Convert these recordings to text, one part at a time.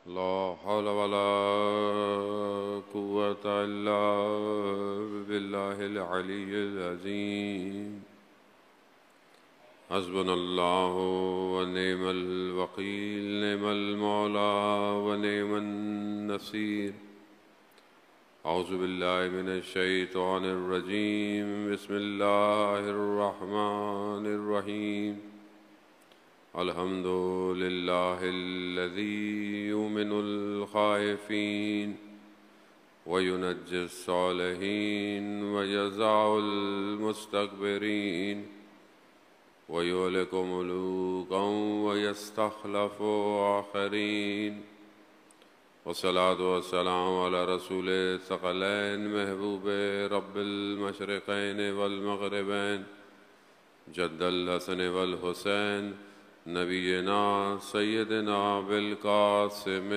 لا حول ولا قوة إلا بالله العلي العظيم. حسبنا الله ونعم الوكيل، نعم المولى ونعم النصير. أعوذ بالله من الشيطان الرجيم. بسم الله الرحمن الرحيم. الحمد لله الذي يؤمن الخائفين وينجي الصالحين ويجزع المستكبرين ويهلك ملوكا ويستخلف آخرين. والصلاة والسلام على رسول الثقلين محبوب رب المشرقين والمغربين جد الحسن والحسين نبینا سیدنا بالقاسم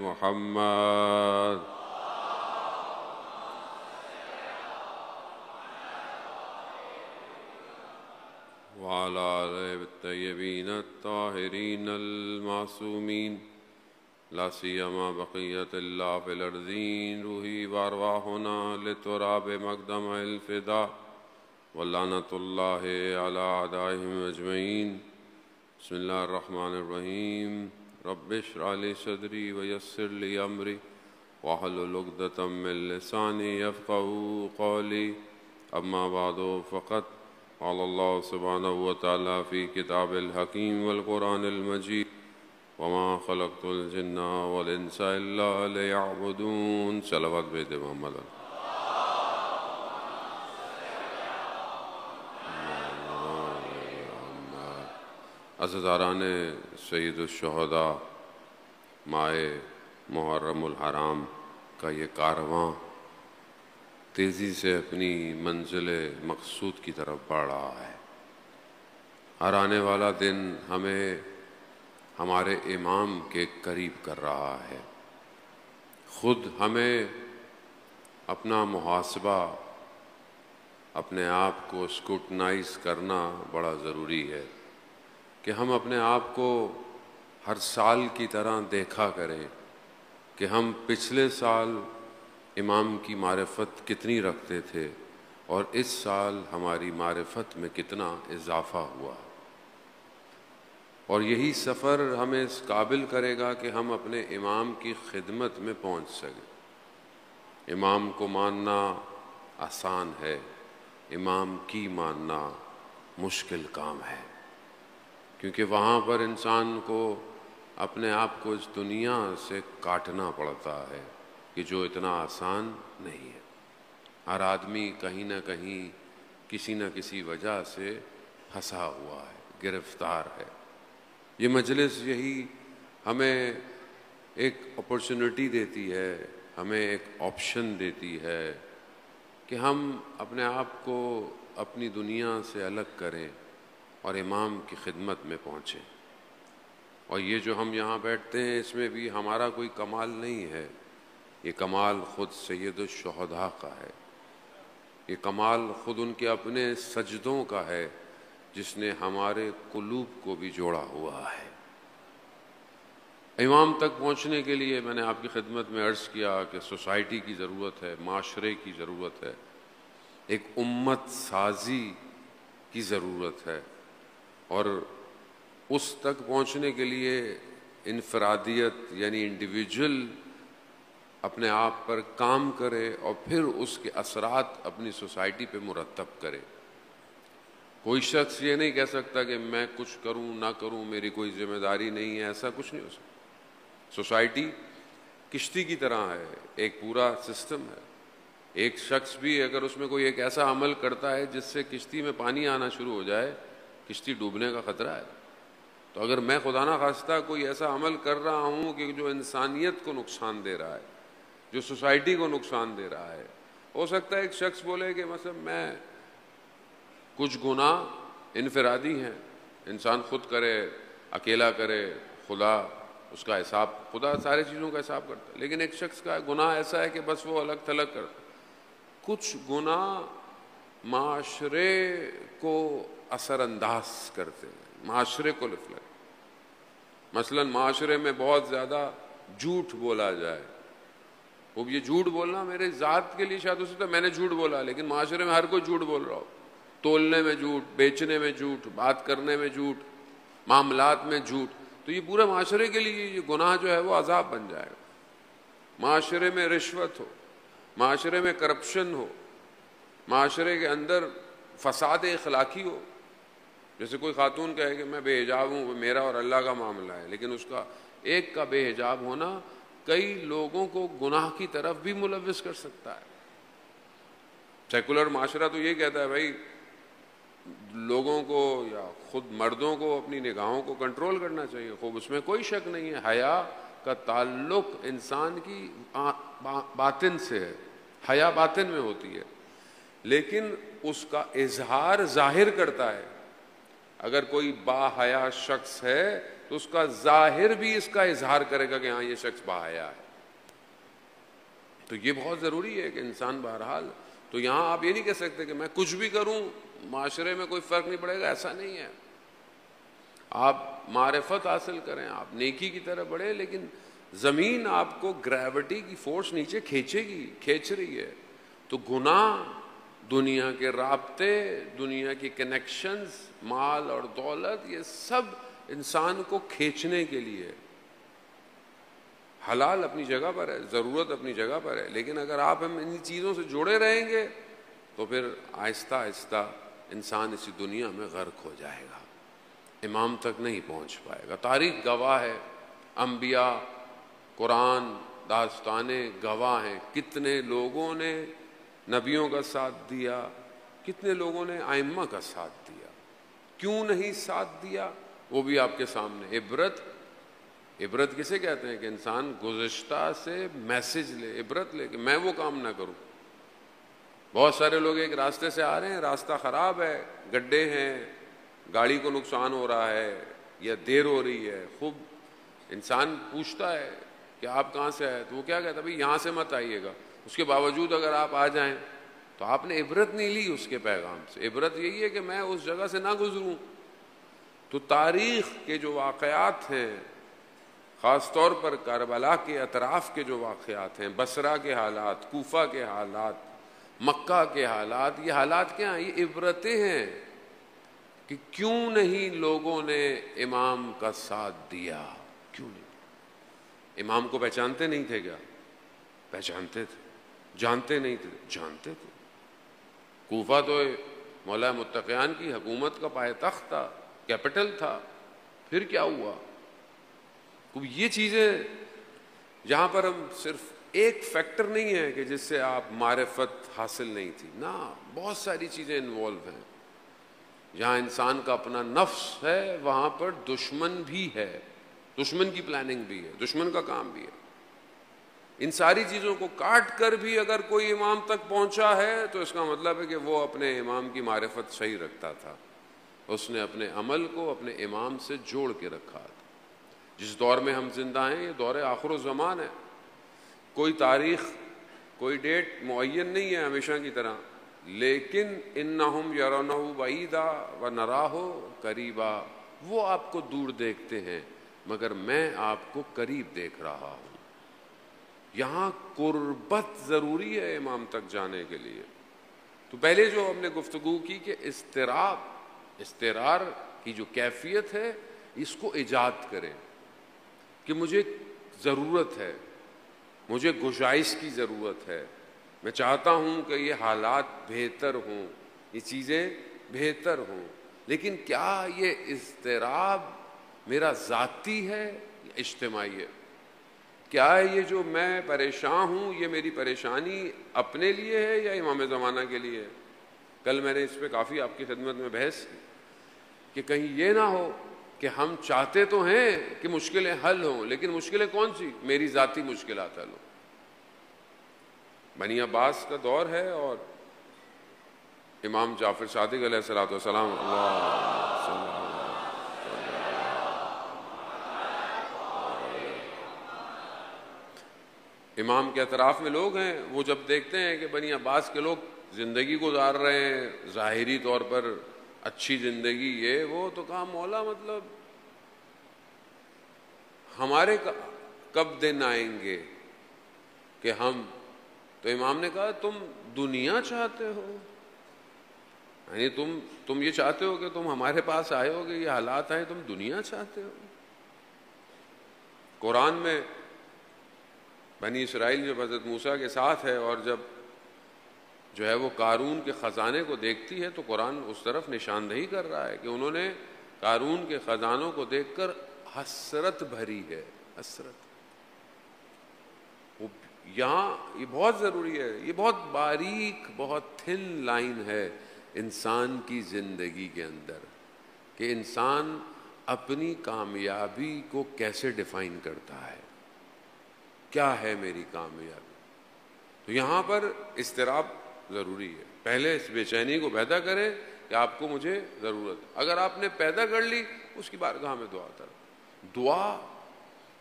محمد وعلى آله الطيبين الطاهرين المعصومين، لا سيما بقية الله في الأرضين. روحي وأرواحنا لتراب مقدم الفداء، ولعنة الله على أعدائهم أجمعين. بسم الله الرحمن الرحيم. رب اشرح لي صدري ويسر لي أمري واحلل عقدة من لساني يفقهوا قولي. أما بعد، فقد قال الله سبحانه وتعالى في كتاب الحكيم والقرآن المجيد: وما خلقت الجن والإنس إلا ليعبدون. صلوات بيت محمد. عزیزاران سید الشہداء، ماہ محرم الحرام کا یہ کارواں تیزی سے اپنی منزل مقصود کی طرف بڑھ رہا ہے. ہر آنے والا دن ہمیں ہمارے امام کے قریب کر رہا ہے. خود ہمیں اپنا محاسبہ، اپنے آپ کو اسکروٹنائز کرنا بڑا ضروری ہے کہ ہم اپنے آپ کو ہر سال کی طرح دیکھا کریں کہ ہم پچھلے سال امام کی معرفت کتنی رکھتے تھے اور اس سال ہماری معرفت میں کتنا اضافہ ہوا. اور یہی سفر ہمیں اس قابل کرے گا کہ ہم اپنے امام کی خدمت میں پہنچ سکیں. امام کو ماننا آسان ہے، امام کی ماننا مشکل کام ہے، کیونکہ وہاں پر انسان کو اپنے آپ کو اس دنیا سے کاٹنا پڑتا ہے کہ جو اتنا آسان نہیں ہے. ہر آدمی کہیں نہ کہیں کسی نہ کسی وجہ سے پھنسا ہوا ہے، گرفتار ہے. یہ مجلس یہی ہمیں ایک اپرچونٹی دیتی ہے، ہمیں ایک آپشن دیتی ہے کہ ہم اپنے آپ کو اپنی دنیا سے الگ کریں اور امام کی خدمت میں پہنچیں. اور یہ جو ہم یہاں بیٹھتے ہیں اس میں بھی ہمارا کوئی کمال نہیں ہے، یہ کمال خود سید الشہداء کا ہے. یہ کمال خود ان کے اپنے سجدوں کا ہے جس نے ہمارے قلوب کو بھی جوڑا ہوا ہے. امام تک پہنچنے کے لیے میں نے آپ کی خدمت میں عرض کیا کہ سوسائٹی کی ضرورت ہے، معاشرے کی ضرورت ہے، ایک امت سازی کی ضرورت ہے. اور اس تک پہنچنے کے لیے انفرادیت یعنی انڈیویجول اپنے آپ پر کام کرے اور پھر اس کے اثرات اپنی سوسائٹی پہ مرتب کرے. کوئی شخص یہ نہیں کہہ سکتا کہ میں کچھ کروں نہ کروں، میری کوئی ذمہ داری نہیں ہے، ایسا کچھ نہیں ہو سکتا. سوسائٹی کشتی کی طرح ہے، ایک پورا سسٹم ہے. ایک شخص بھی اگر اس میں کوئی ایک ایسا عمل کرتا ہے جس سے کشتی میں پانی آنا شروع ہو جائے، کشتی ڈوبنے کا خطرہ ہے. تو اگر میں خدا نہ خواستہ کوئی ایسا عمل کر رہا ہوں کہ جو انسانیت کو نقصان دے رہا ہے، جو سوسائٹی کو نقصان دے رہا ہے، ہو سکتا ہے ایک شخص بولے کہ مثلا میں کچھ گناہ انفرادی ہیں، انسان خود کرے، اکیلا کرے، خدا اس کا حساب، خدا سارے چیزوں کا حساب کرتا ہے. لیکن ایک شخص کا گناہ ایسا ہے کہ بس وہ الگ تھلگ کرتا ہے. کچھ گناہ معاشرے کو اثر انداز کرتے ہیں، معاشرے کو لفلک. مثلا معاشرے میں بہت زیادہ جھوٹ بولا جائے. وہ یہ جھوٹ بولنا میرے ذات کے لیے شاید ہو سکتا ہے میں نے جھوٹ بولا، لیکن معاشرے میں ہر کوئی جھوٹ بول رہا ہو. تولنے میں جھوٹ، بیچنے میں جھوٹ، بات کرنے میں جھوٹ، معاملات میں جھوٹ، تو یہ پورے معاشرے کے لیے یہ گناہ جو ہے وہ عذاب بن جائے گا. معاشرے میں رشوت ہو، معاشرے میں کرپشن ہو، معاشرے کے اندر فساد اخلاقی ہو. جیسے کوئی خاتون کہے کہ میں بے حجاب ہوں، وہ میرا اور اللہ کا معاملہ ہے، لیکن اس کا ایک کا بے حجاب ہونا کئی لوگوں کو گناہ کی طرف بھی ملوث کر سکتا ہے. سیکولر معاشرہ تو یہ کہتا ہے بھائی لوگوں کو یا خود مردوں کو اپنی نگاہوں کو کنٹرول کرنا چاہیے. خوب اس میں کوئی شک نہیں ہے، حیا کا تعلق انسان کی باطن سے ہے، حیا باطن میں ہوتی ہے، لیکن اس کا اظہار ظاہر کرتا ہے. اگر کوئی با حیا شخص ہے تو اس کا ظاہر بھی اس کا اظہار کرے گا کہ ہاں یہ شخص با حیا ہے. تو یہ بہت ضروری ہے کہ انسان بہرحال، تو یہاں آپ یہ نہیں کہہ سکتے کہ میں کچھ بھی کروں معاشرے میں کوئی فرق نہیں پڑے گا، ایسا نہیں ہے. آپ معرفت حاصل کریں، آپ نیکی کی طرف بڑھیں، لیکن زمین آپ کو گریوٹی کی فورس نیچے کھینچے گی، کھینچ رہی ہے. تو گناہ، دنیا کے رابطے، دنیا کی کنیکشنز، مال اور دولت، یہ سب انسان کو کھینچنے کے لیے. حلال اپنی جگہ پر ہے، ضرورت اپنی جگہ پر ہے، لیکن اگر آپ ہم ان چیزوں سے جڑے رہیں گے تو پھر آہستہ آہستہ انسان اسی دنیا میں غرق ہو جائے گا، امام تک نہیں پہنچ پائے گا. تاریخ گواہ ہے، انبیاء، قرآن، داستانیں گواہ ہیں. کتنے لوگوں نے نبیوں کا ساتھ دیا، کتنے لوگوں نے ائمہ کا ساتھ دیا. کیوں نہیں ساتھ دیا وہ بھی آپ کے سامنے. عبرت کسے کہتے ہیں کہ انسان گزشتہ سے میسج لے، عبرت لے کہ میں وہ کام نہ کروں. بہت سارے لوگ ایک راستے سے آ رہے ہیں، راستہ خراب ہے، گڈھے ہیں، گاڑی کو نقصان ہو رہا ہے یا دیر ہو رہی ہے. خوب انسان پوچھتا ہے کہ آپ کہاں سے آئے، تو وہ کیا کہتا ہے بھائی یہاں سے مت آئیے گا. اس کے باوجود اگر آپ آ جائیں تو آپ نے عبرت نہیں لی اس کے پیغام سے. عبرت یہی ہے کہ میں اس جگہ سے نہ گزروں. تو تاریخ کے جو واقعات ہیں، خاص طور پر کربلا کے اطراف کے جو واقعات ہیں، بصرہ کے حالات، کوفہ کے حالات، مکہ کے حالات، یہ حالات کیا ہیں؟ یہ عبرتیں ہیں کہ کیوں نہیں لوگوں نے امام کا ساتھ دیا. کیوں نہیں؟ امام کو پہچانتے نہیں تھے کیا؟ پہچانتے تھے. جانتے نہیں تھے؟ جانتے تھے. کوفہ تو مولا متقیان کی حکومت کا پائے تخت تھا، کیپٹل تھا. پھر کیا ہوا؟ یہ چیزیں جہاں پر ہم صرف ایک فیکٹر نہیں ہے کہ جس سے آپ معرفت حاصل نہیں تھی، نہ، بہت ساری چیزیں انوالو ہیں. جہاں انسان کا اپنا نفس ہے وہاں پر دشمن بھی ہے، دشمن کی پلاننگ بھی ہے، دشمن کا کام بھی ہے. ان ساری چیزوں کو کاٹ کر بھی اگر کوئی امام تک پہنچا ہے تو اس کا مطلب ہے کہ وہ اپنے امام کی معرفت صحیح رکھتا تھا، اس نے اپنے عمل کو اپنے امام سے جوڑ کے رکھا تھا. جس دور میں ہم زندہ ہیں یہ دور آخر الزمان ہے. کوئی تاریخ، کوئی ڈیٹ معین نہیں ہے ہمیشہ کی طرح، لیکن انہم یرونہ بعیدا ونراہ قریبا، وہ آپ کو دور دیکھتے ہیں مگر میں آپ کو قریب دیکھ رہا ہوں. یہاں قربت ضروری ہے امام تک جانے کے لیے. تو پہلے جو ہم نے گفتگو کی کہ استقرار کی جو کیفیت ہے اس کو ایجاد کریں کہ مجھے ضرورت ہے، مجھے گشائش کی ضرورت ہے، میں چاہتا ہوں کہ یہ حالات بہتر ہوں، یہ چیزیں بہتر ہوں، لیکن کیا یہ اضطراب میرا ذاتی ہے یا اجتماعی ہے؟ کیا یہ جو میں پریشان ہوں یہ میری پریشانی اپنے لیے ہے یا امام زمانہ کے لیے ہے؟ کل میں نے اس پہ کافی آپ کی خدمت میں بحث کی کہ کہیں یہ نہ ہو کہ ہم چاہتے تو ہیں کہ مشکلیں حل ہوں، لیکن مشکلیں کون سی؟ میری ذاتی مشکلات حل ہوں. بنی عباس کا دور ہے اور امام جعفر صادق علیہ الصلوۃ والسلام امام کے اطراف میں لوگ ہیں. وہ جب دیکھتے ہیں کہ بنی عباس کے لوگ زندگی گزار رہے ہیں ظاہری طور پر اچھی زندگی، یہ وہ، تو کہا مولا مطلب ہمارے کب دن آئیں گے کہ ہم، تو امام نے کہا تم دنیا چاہتے ہو، یعنی تم یہ چاہتے ہو کہ تم ہمارے پاس آئے ہو کہ یہ حالات آئے، تم دنیا چاہتے ہو؟ قرآن میں بنی اسرائیل جب حضرت موسیٰ کے ساتھ ہے اور جب جو ہے وہ قارون کے خزانے کو دیکھتی ہے تو قرآن اس طرف نشاندہی کر رہا ہے کہ انہوں نے قارون کے خزانوں کو دیکھ کر حسرت بھری ہے، حسرت۔ یہاں یہ بہت ضروری ہے، یہ بہت باریک، بہت تھن لائن ہے انسان کی زندگی کے اندر کہ انسان اپنی کامیابی کو کیسے ڈیفائن کرتا ہے، کیا ہے میری کامیابی۔ تو یہاں پر اضطراب ضروری ہے، پہلے اس بے چینی کو پیدا کریں کہ آپ کو مجھے ضرورت ہے، اگر آپ نے پیدا کر لی اس کی بارگاہ میں دعا کریں۔ دعا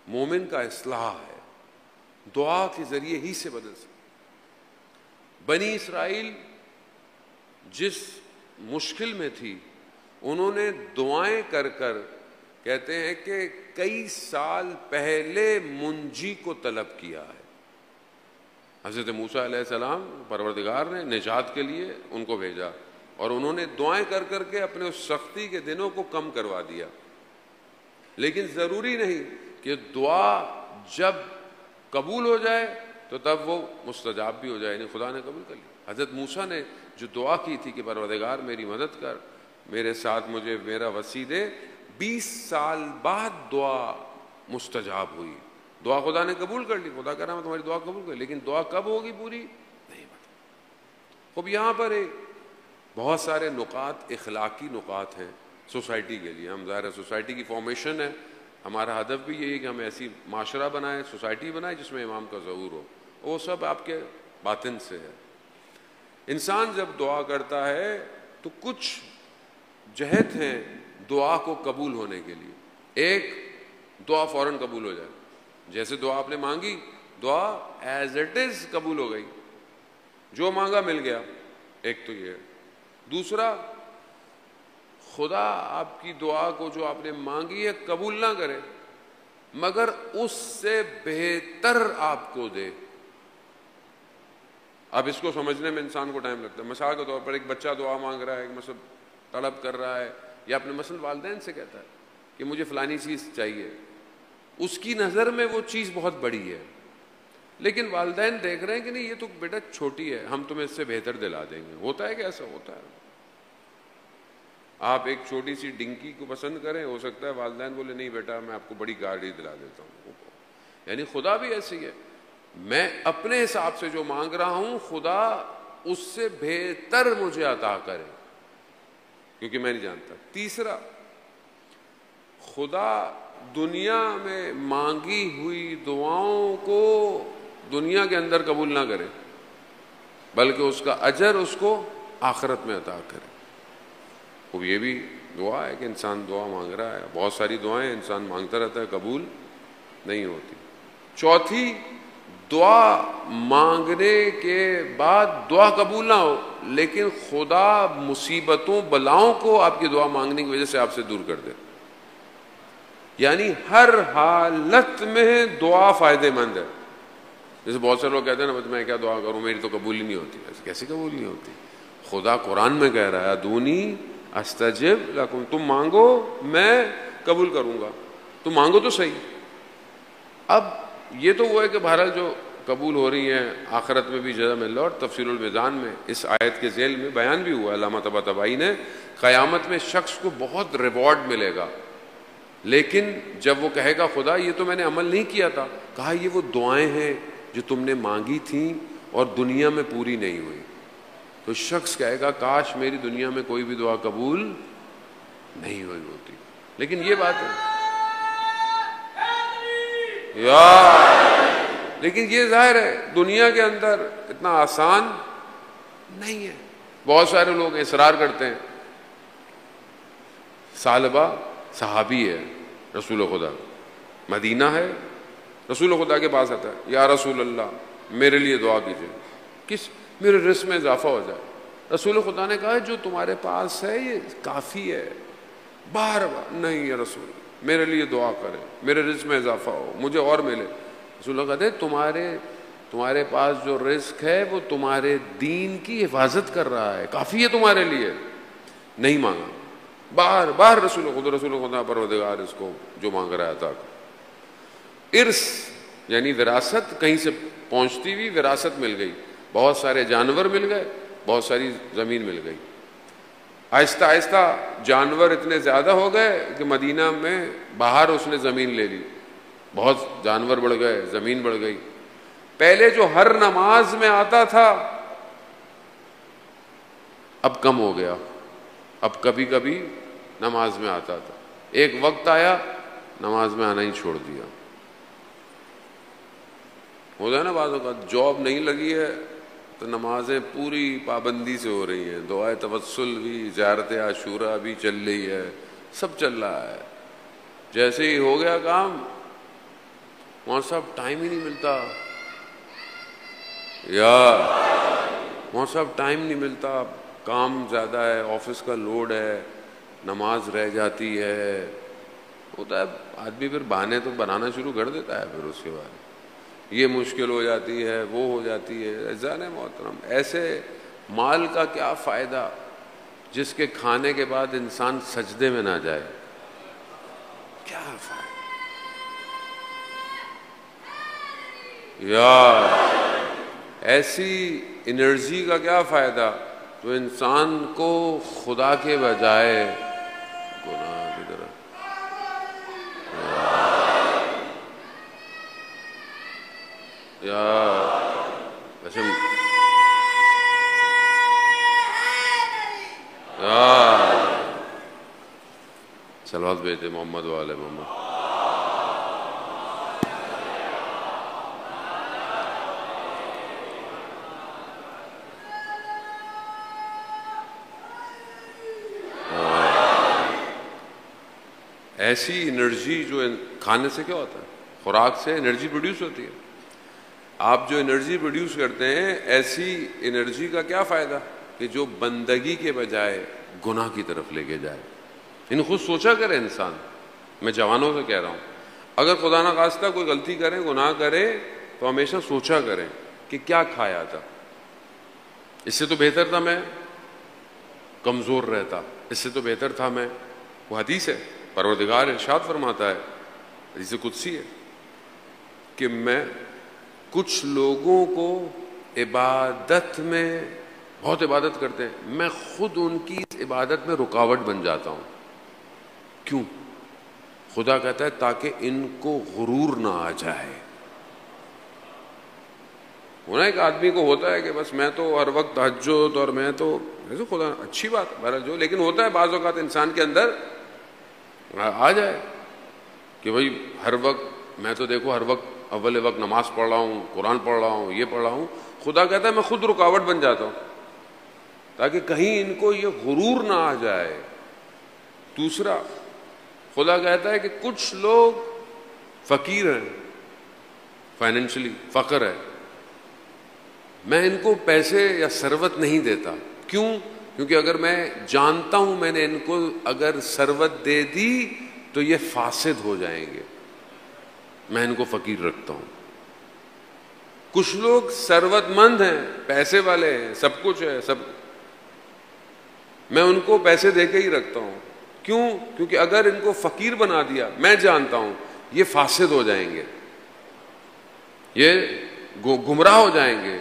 مومن کا اصلاح ہے، دعا کے ذریعے ہی سے بدل سکتے۔ بنی اسرائیل جس مشکل میں تھی انہوں نے دعائیں کر کر کہتے ہیں کہ کئی سال پہلے منجی کو طلب کیا ہے۔ حضرت موسیٰ علیہ السلام پروردگار نے نجات کے لیے ان کو بھیجا اور انہوں نے دعائیں کر کر کے اپنے اس سختی کے دنوں کو کم کروا دیا، لیکن ضروری نہیں کہ دعا جب قبول ہو جائے تو تب وہ مستجاب بھی ہو جائے، یعنی خدا نے قبول کر لی۔ حضرت موسیٰ نے جو دعا کی تھی کہ پروردگار میری مدد کر، میرے ساتھ مجھے میرا وسیع دے، 20 سال بعد دعا مستجاب ہوئی، دعا خدا نے قبول کر لی، خدا کہہ رہا میں تمہاری دعا قبول کر، لیکن دعا کب ہوگی پوری نہیں پتہ۔ اب یہاں پر ایک بہت سارے نکات، اخلاقی نکات ہیں سوسائٹی کے لیے۔ ہم ظاہر ہے سوسائٹی کی فارمیشن ہے، ہمارا ہدف بھی یہی ہے کہ ہم ایسی معاشرہ بنائیں، سوسائٹی بنائیں جس میں امام کا ظہور ہو، وہ سب آپ کے باطن سے ہے۔ انسان جب دعا کرتا ہے تو کچھ جہت ہیں دعا کو قبول ہونے کے لیے۔ ایک، دعا فوراً قبول ہو جائے، جیسے دعا آپ نے مانگی دعا ایز اٹ از قبول ہو گئی، جو مانگا مل گیا، ایک تو یہ ہے۔ دوسرا، خدا آپ کی دعا کو جو آپ نے مانگی ہے قبول نہ کرے مگر اس سے بہتر آپ کو دے۔ اب اس کو سمجھنے میں انسان کو ٹائم لگتا ہے۔ مثال کے طور پر ایک بچہ دعا مانگ رہا ہے، مثلا طلب کر رہا ہے، یا اپنے مثلا والدین سے کہتا ہے کہ مجھے فلانی چیز چاہیے، اس کی نظر میں وہ چیز بہت بڑی ہے، لیکن والدین دیکھ رہے ہیں کہ نہیں یہ تو بیٹا چھوٹی ہے، ہم تمہیں اس سے بہتر دلا دیں گے۔ ہوتا ہے کہ ایسا ہوتا ہے؟ آپ ایک چھوٹی سی ڈنکی کو پسند کریں، ہو سکتا ہے والدین بولے نہیں بیٹا میں آپ کو بڑی گاڑی دلا دیتا ہوں۔ یعنی خدا بھی ایسی ہے، میں اپنے حساب سے جو مانگ رہا ہوں خدا اس سے بہتر مجھے عطا کرے، کیونکہ میں نہیں جانتا۔ تیسرا، خدا دنیا میں مانگی ہوئی دعاؤں کو دنیا کے اندر قبول نہ کرے بلکہ اس کا اجر اس کو آخرت میں عطا کرے۔ وہ یہ بھی دعا ہے کہ انسان دعا مانگ رہا ہے، بہت ساری دعائیں انسان مانگتا رہتا ہے قبول نہیں ہوتی۔ چوتھی، دعا مانگنے کے بعد دعا قبول نہ ہو لیکن خدا مصیبتوں بلاؤں کو آپ کی دعا مانگنے کی وجہ سے آپ سے دور کر دے، یعنی ہر حالت میں دعا فائدہ مند ہے۔ جیسے بہت سے لوگ کہتے ہیں نا میں کیا دعا کروں میری تو قبول ہی نہیں ہوتی، ایسے کیسے قبول نہیں ہوتی؟ خدا قرآن میں کہہ رہا ہے ادونی استجب لکم، تم مانگو میں قبول کروں گا، تم مانگو تو صحیح۔ اب یہ تو وہ ہے کہ بہرحال جو قبول ہو رہی ہیں آخرت میں بھی جزا مل رہا، اور تفسیر المیزان میں اس آیت کے ذیل میں بیان بھی ہوا علامہ طباطبائی نے، قیامت میں شخص کو بہت ریوارڈ ملے گا، لیکن جب وہ کہے گا خدا یہ تو میں نے عمل نہیں کیا تھا، کہا یہ وہ دعائیں ہیں جو تم نے مانگی تھیں اور دنیا میں پوری نہیں ہوئی، تو شخص کہے گا کاش میری دنیا میں کوئی بھی دعا قبول نہیں ہوئی ہوتی۔ لیکن یہ بات ہے لیکن یہ ظاہر ہے دنیا کے اندر اتنا آسان نہیں ہے۔ بہت سارے لوگ اصرار کرتے ہیں، ثعلبہ صحابی ہے رسول خدا، مدینہ ہے، رسول خدا کے پاس آتا ہے یا رسول اللہ میرے لیے دعا کیجئے، کس میرے رزق میں اضافہ ہو جائے۔ رسول خدا نے کہا جو تمہارے پاس ہے یہ کافی ہے، بار بار نہیں ہے رسول، میرے لیے دعا کرے، میرے رزق میں اضافہ ہو، مجھے اور ملے۔ رسول اللہ کہتے تمہارے پاس جو رزق ہے وہ تمہارے دین کی حفاظت کر رہا ہے، کافی ہے تمہارے لیے. نہیں مانگا، باہر رسول خدا پروردگار اس کو جو مانگ رہا تھا. ارث یعنی وراثت، کہیں سے پہنچتی ہوئی وراثت مل گئی، بہت سارے جانور مل گئے، بہت ساری زمین مل گئی. آہستہ آہستہ جانور اتنے زیادہ ہو گئے کہ مدینہ میں باہر اس نے زمین لے لی، بہت جانور بڑھ گئے، زمین بڑھ گئی. پہلے جو ہر نماز میں آتا تھا اب کم ہو گیا، اب کبھی کبھی نماز میں آتا تھا. ایک وقت آیا نماز میں آنا ہی چھوڑ دیا. ہوتا ہے نا بعض اوقات جاب نہیں لگی ہے تو نمازیں پوری پابندی سے ہو رہی ہیں، دعائے توسل بھی، زیارت عاشورہ بھی چل رہی ہے، سب چل رہا ہے. جیسے ہی ہو گیا کام وہاں صاحب ٹائم ہی نہیں ملتا، یار وہاں صاحب ٹائم نہیں ملتا، کام زیادہ ہے، آفس کا لوڈ ہے، نماز رہ جاتی ہے. ہوتا ہے آدمی پھر بہانے تو بنانا شروع کر دیتا ہے. پھر اس کے بعد یہ مشکل ہو جاتی ہے، وہ ہو جاتی ہے. عزیزان محترم، ایسے مال کا کیا فائدہ جس کے کھانے کے بعد انسان سجدے میں نہ جائے؟ کیا فائدہ یار، ایسی انرجی کا کیا فائدہ جو انسان کو خدا کے بجائے گناہ کی طرف. یار ویسے یار صلوات بھیجتے محمد والے محمد. ایسی انرجی جو کھانے سے کیا ہوتا ہے، خوراک سے انرجی پروڈیوس ہوتی ہے. آپ جو انرجی پروڈیوس کرتے ہیں، ایسی انرجی کا کیا فائدہ کہ جو بندگی کے بجائے گناہ کی طرف لے کے جائے. خود سوچا کرے انسان. میں جوانوں سے کہہ رہا ہوں، اگر خدا نخواستہ کوئی غلطی کریں، گناہ کرے، تو ہمیشہ سوچا کریں کہ کیا کھایا تھا. اس سے تو بہتر تھا میں کمزور رہتا، اس سے تو بہتر تھا میں. وہ حدیث ہے، پروردگار ارشاد فرماتا ہے، حدیث قدسی ہے، کہ میں کچھ لوگوں کو عبادت میں بہت عبادت کرتے ہیں، میں خود ان کی عبادت میں رکاوٹ بن جاتا ہوں. کیوں؟ خدا کہتا ہے تاکہ ان کو غرور نہ آ جائے. ہونا ایک آدمی کو ہوتا ہے کہ بس میں تو ہر وقت تہجد اور میں تو خدا، اچھی بات ہے بہرحال جو، لیکن ہوتا ہے بعض اوقات انسان کے اندر آ جائے کہ بھائی ہر وقت میں تو دیکھو ہر وقت اول وقت نماز پڑھ رہا ہوں، قرآن پڑھ رہا ہوں، یہ پڑھ رہا ہوں. خدا کہتا ہے میں خود رکاوٹ بن جاتا ہوں تاکہ کہیں ان کو یہ غرور نہ آ جائے. دوسرا، خدا کہتا ہے کہ کچھ لوگ فقیر ہیں، فائنینشلی فقر ہے، میں ان کو پیسے یا ثروت نہیں دیتا. کیوں؟ کیونکہ اگر میں جانتا ہوں میں نے ان کو اگر ثروت دے دی تو یہ فاسد ہو جائیں گے، میں ان کو فقیر رکھتا ہوں. کچھ لوگ ثروت مند ہیں، پیسے والے ہیں، سب کچھ ہے، سب، میں ان کو پیسے دے کے ہی رکھتا ہوں. کیوں؟ کیونکہ اگر ان کو فقیر بنا دیا، میں جانتا ہوں یہ فاسد ہو جائیں گے، یہ گمراہ ہو جائیں گے.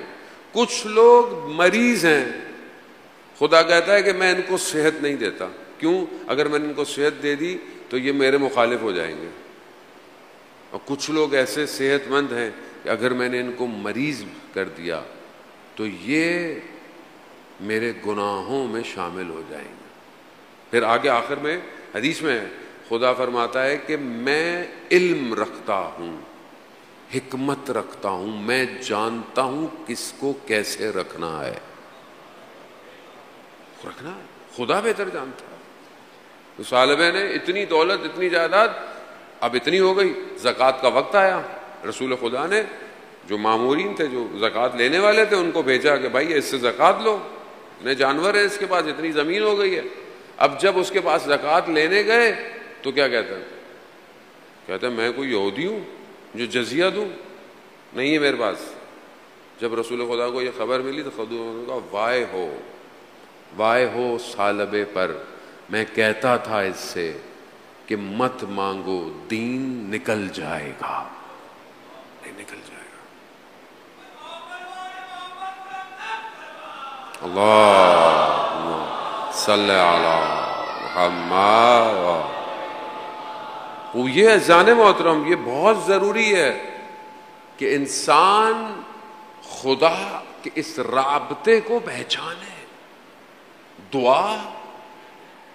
کچھ لوگ مریض ہیں، خدا کہتا ہے کہ میں ان کو صحت نہیں دیتا. کیوں؟ اگر میں نے ان کو صحت دے دی تو یہ میرے مخالف ہو جائیں گے. اور کچھ لوگ ایسے صحت مند ہیں کہ اگر میں نے ان کو مریض کر دیا تو یہ میرے گناہوں میں شامل ہو جائیں گے. پھر آگے آخر میں حدیث میں خدا فرماتا ہے کہ میں علم رکھتا ہوں، حکمت رکھتا ہوں، میں جانتا ہوں کس کو کیسے رکھنا ہے. خدا بہتر جانتا ہے. تو صالبہ نے اتنی دولت، اتنی جائیداد، اب اتنی ہو گئی، زکوٰۃ کا وقت آیا. رسول خدا نے جو مامورین تھے، جو زکوٰۃ لینے والے تھے، ان کو بھیجا کہ بھائی اس سے زکوٰۃ لو، اتنے جانور ہیں اس کے پاس، اتنی زمین ہو گئی ہے. اب جب اس کے پاس زکوٰۃ لینے گئے تو کیا کہتا ہے؟ کہتا ہے میں کوئی یہودی ہوں جو جزیہ دوں؟ نہیں ہے میرے پاس. جب رسول خدا کو یہ خبر ملی تو خدا نے کہا وائے ہو سالبے پر، میں کہتا تھا اس سے کہ مت مانگو، دین نکل جائے گا. نہیں نکل جائے گا. اللہم صلی علی محمد. یہ اذان محترم، یہ بہت ضروری ہے کہ انسان خدا کے اس رابطے کو پہچانے. دعا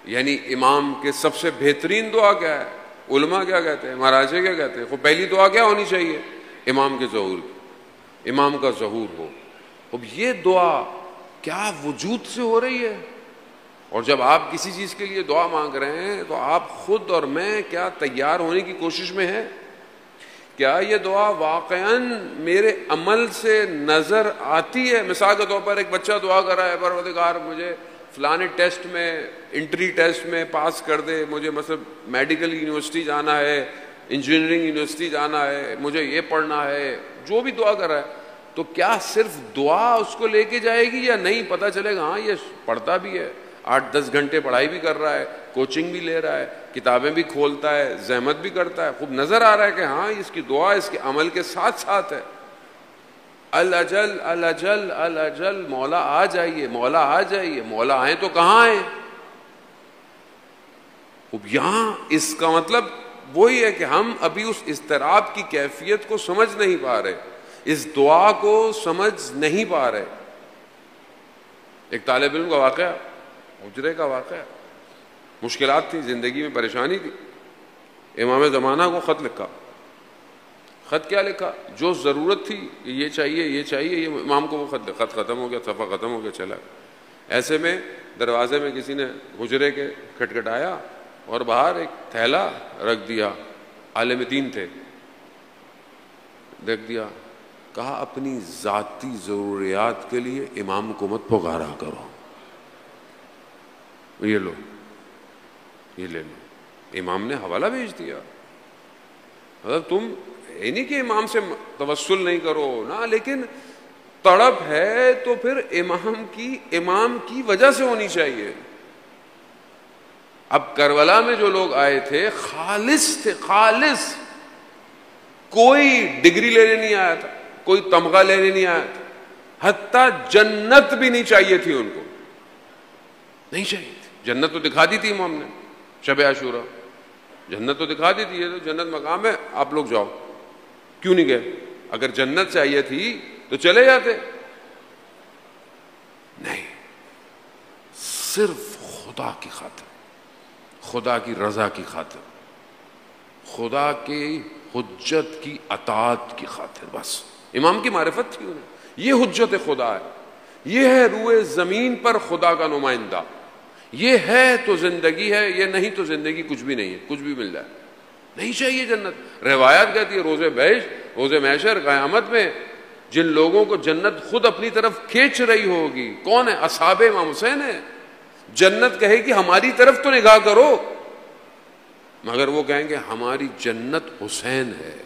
یعنی امام کے سب سے بہترین دعا کیا ہے؟ علماء کیا کہتے ہیں، مہاراجے کیا کہتے ہیں؟ وہ پہلی دعا کیا ہونی چاہیے؟ امام کے ظہور کی، امام کا ظہور ہو. اب یہ دعا کیا وجود سے ہو رہی ہے؟ اور جب آپ کسی چیز کے لیے دعا مانگ رہے ہیں تو آپ خود اور میں کیا تیار ہونے کی کوشش میں ہیں؟ کیا یہ دعا واقعاً میرے عمل سے نظر آتی ہے؟ مثال کے طور پر ایک بچہ دعا کر رہا ہے، پروردگار مجھے فلانے ٹیسٹ میں، انٹری ٹیسٹ میں پاس کر دے، مجھے مثلا میڈیکل یونیورسٹی جانا ہے، انجینئرنگ یونیورسٹی جانا ہے، مجھے یہ پڑھنا ہے، جو بھی دعا کر رہا ہے. تو کیا صرف دعا اس کو لے کے جائے گی یا نہیں؟ پتہ چلے گا ہاں یہ پڑھتا بھی ہے، 8-10 گھنٹے پڑھائی بھی کر رہا ہے، کوچنگ بھی لے رہا ہے، کتابیں بھی کھولتا ہے، زحمت بھی کرتا ہے، خوب نظر آ رہا ہے کہ ہاں اس کی دعا اس کے عمل کے ساتھ ساتھ ہے. الاجل الاجل الاجل، مولا آ جائیے، مولا آ جائیے. مولا آئیں تو کہاں آئیں؟ اب یہاں اس کا مطلب وہی ہے کہ ہم ابھی اس اضطراب کی کیفیت کو سمجھ نہیں پا رہے، اس دعا کو سمجھ نہیں پا رہے. ایک طالب علم کا واقعہ، حجرے کا واقعہ، مشکلات تھی زندگی میں، پریشانی تھی. امام زمانہ کو خط لکھا. خط کیا لکھا؟ جو ضرورت تھی کہ یہ چاہیے یہ چاہیے، یہ امام کو وہ خط ختم ہو گیا، صفحہ ختم ہو گیا، چلا. ایسے میں دروازے میں کسی نے حجرے کے کھٹکھٹایا اور باہر ایک تھیلا رکھ دیا. عالم دین تھے، دیکھ دیا. کہا اپنی ذاتی ضروریات کے لیے امام کو مت پکارا کرو، یہ لو یہ لے لو. امام نے حوالہ بھیج دیا. مطلب تم یہ نہیں کہ امام سے توسل نہیں کرو نا، لیکن تڑپ ہے تو پھر امام کی وجہ سے ہونی چاہیے. اب کربلا میں جو لوگ آئے تھے خالص تھے، خالص. کوئی ڈگری لینے نہیں آیا تھا، کوئی تمغہ لینے نہیں آیا تھا، حتیٰ جنت بھی نہیں چاہیے تھی ان کو، نہیں چاہیے تھی. جنت تو دکھا دی تھی امام نے شب عاشورہ، جنت تو دکھا دی تھی، یہ تو جنت مقام ہے، آپ لوگ جاؤ. کیوں نہیں گئے؟ اگر جنت چاہیے تھی تو چلے جاتے. نہیں، صرف خدا کی خاطر، خدا کی رضا کی خاطر، خدا کی حجت کی اطاعت کی خاطر. بس امام کی معرفت تھی انہیں. یہ حجت خدا ہے، یہ ہے روئے زمین پر خدا کا نمائندہ. یہ ہے تو زندگی ہے، یہ نہیں تو زندگی کچھ بھی نہیں ہے. کچھ بھی مل جائے نہیں چاہیے جنت. روایات کہتی ہے روز محشر قیامت میں جن لوگوں کو جنت خود اپنی طرف کھینچ رہی ہوگی، کون ہے؟ اصحاب امام حسین ہے. جنت کہے گی ہماری طرف تو نگاہ کرو، مگر وہ کہیں گے ہماری جنت حسین ہے.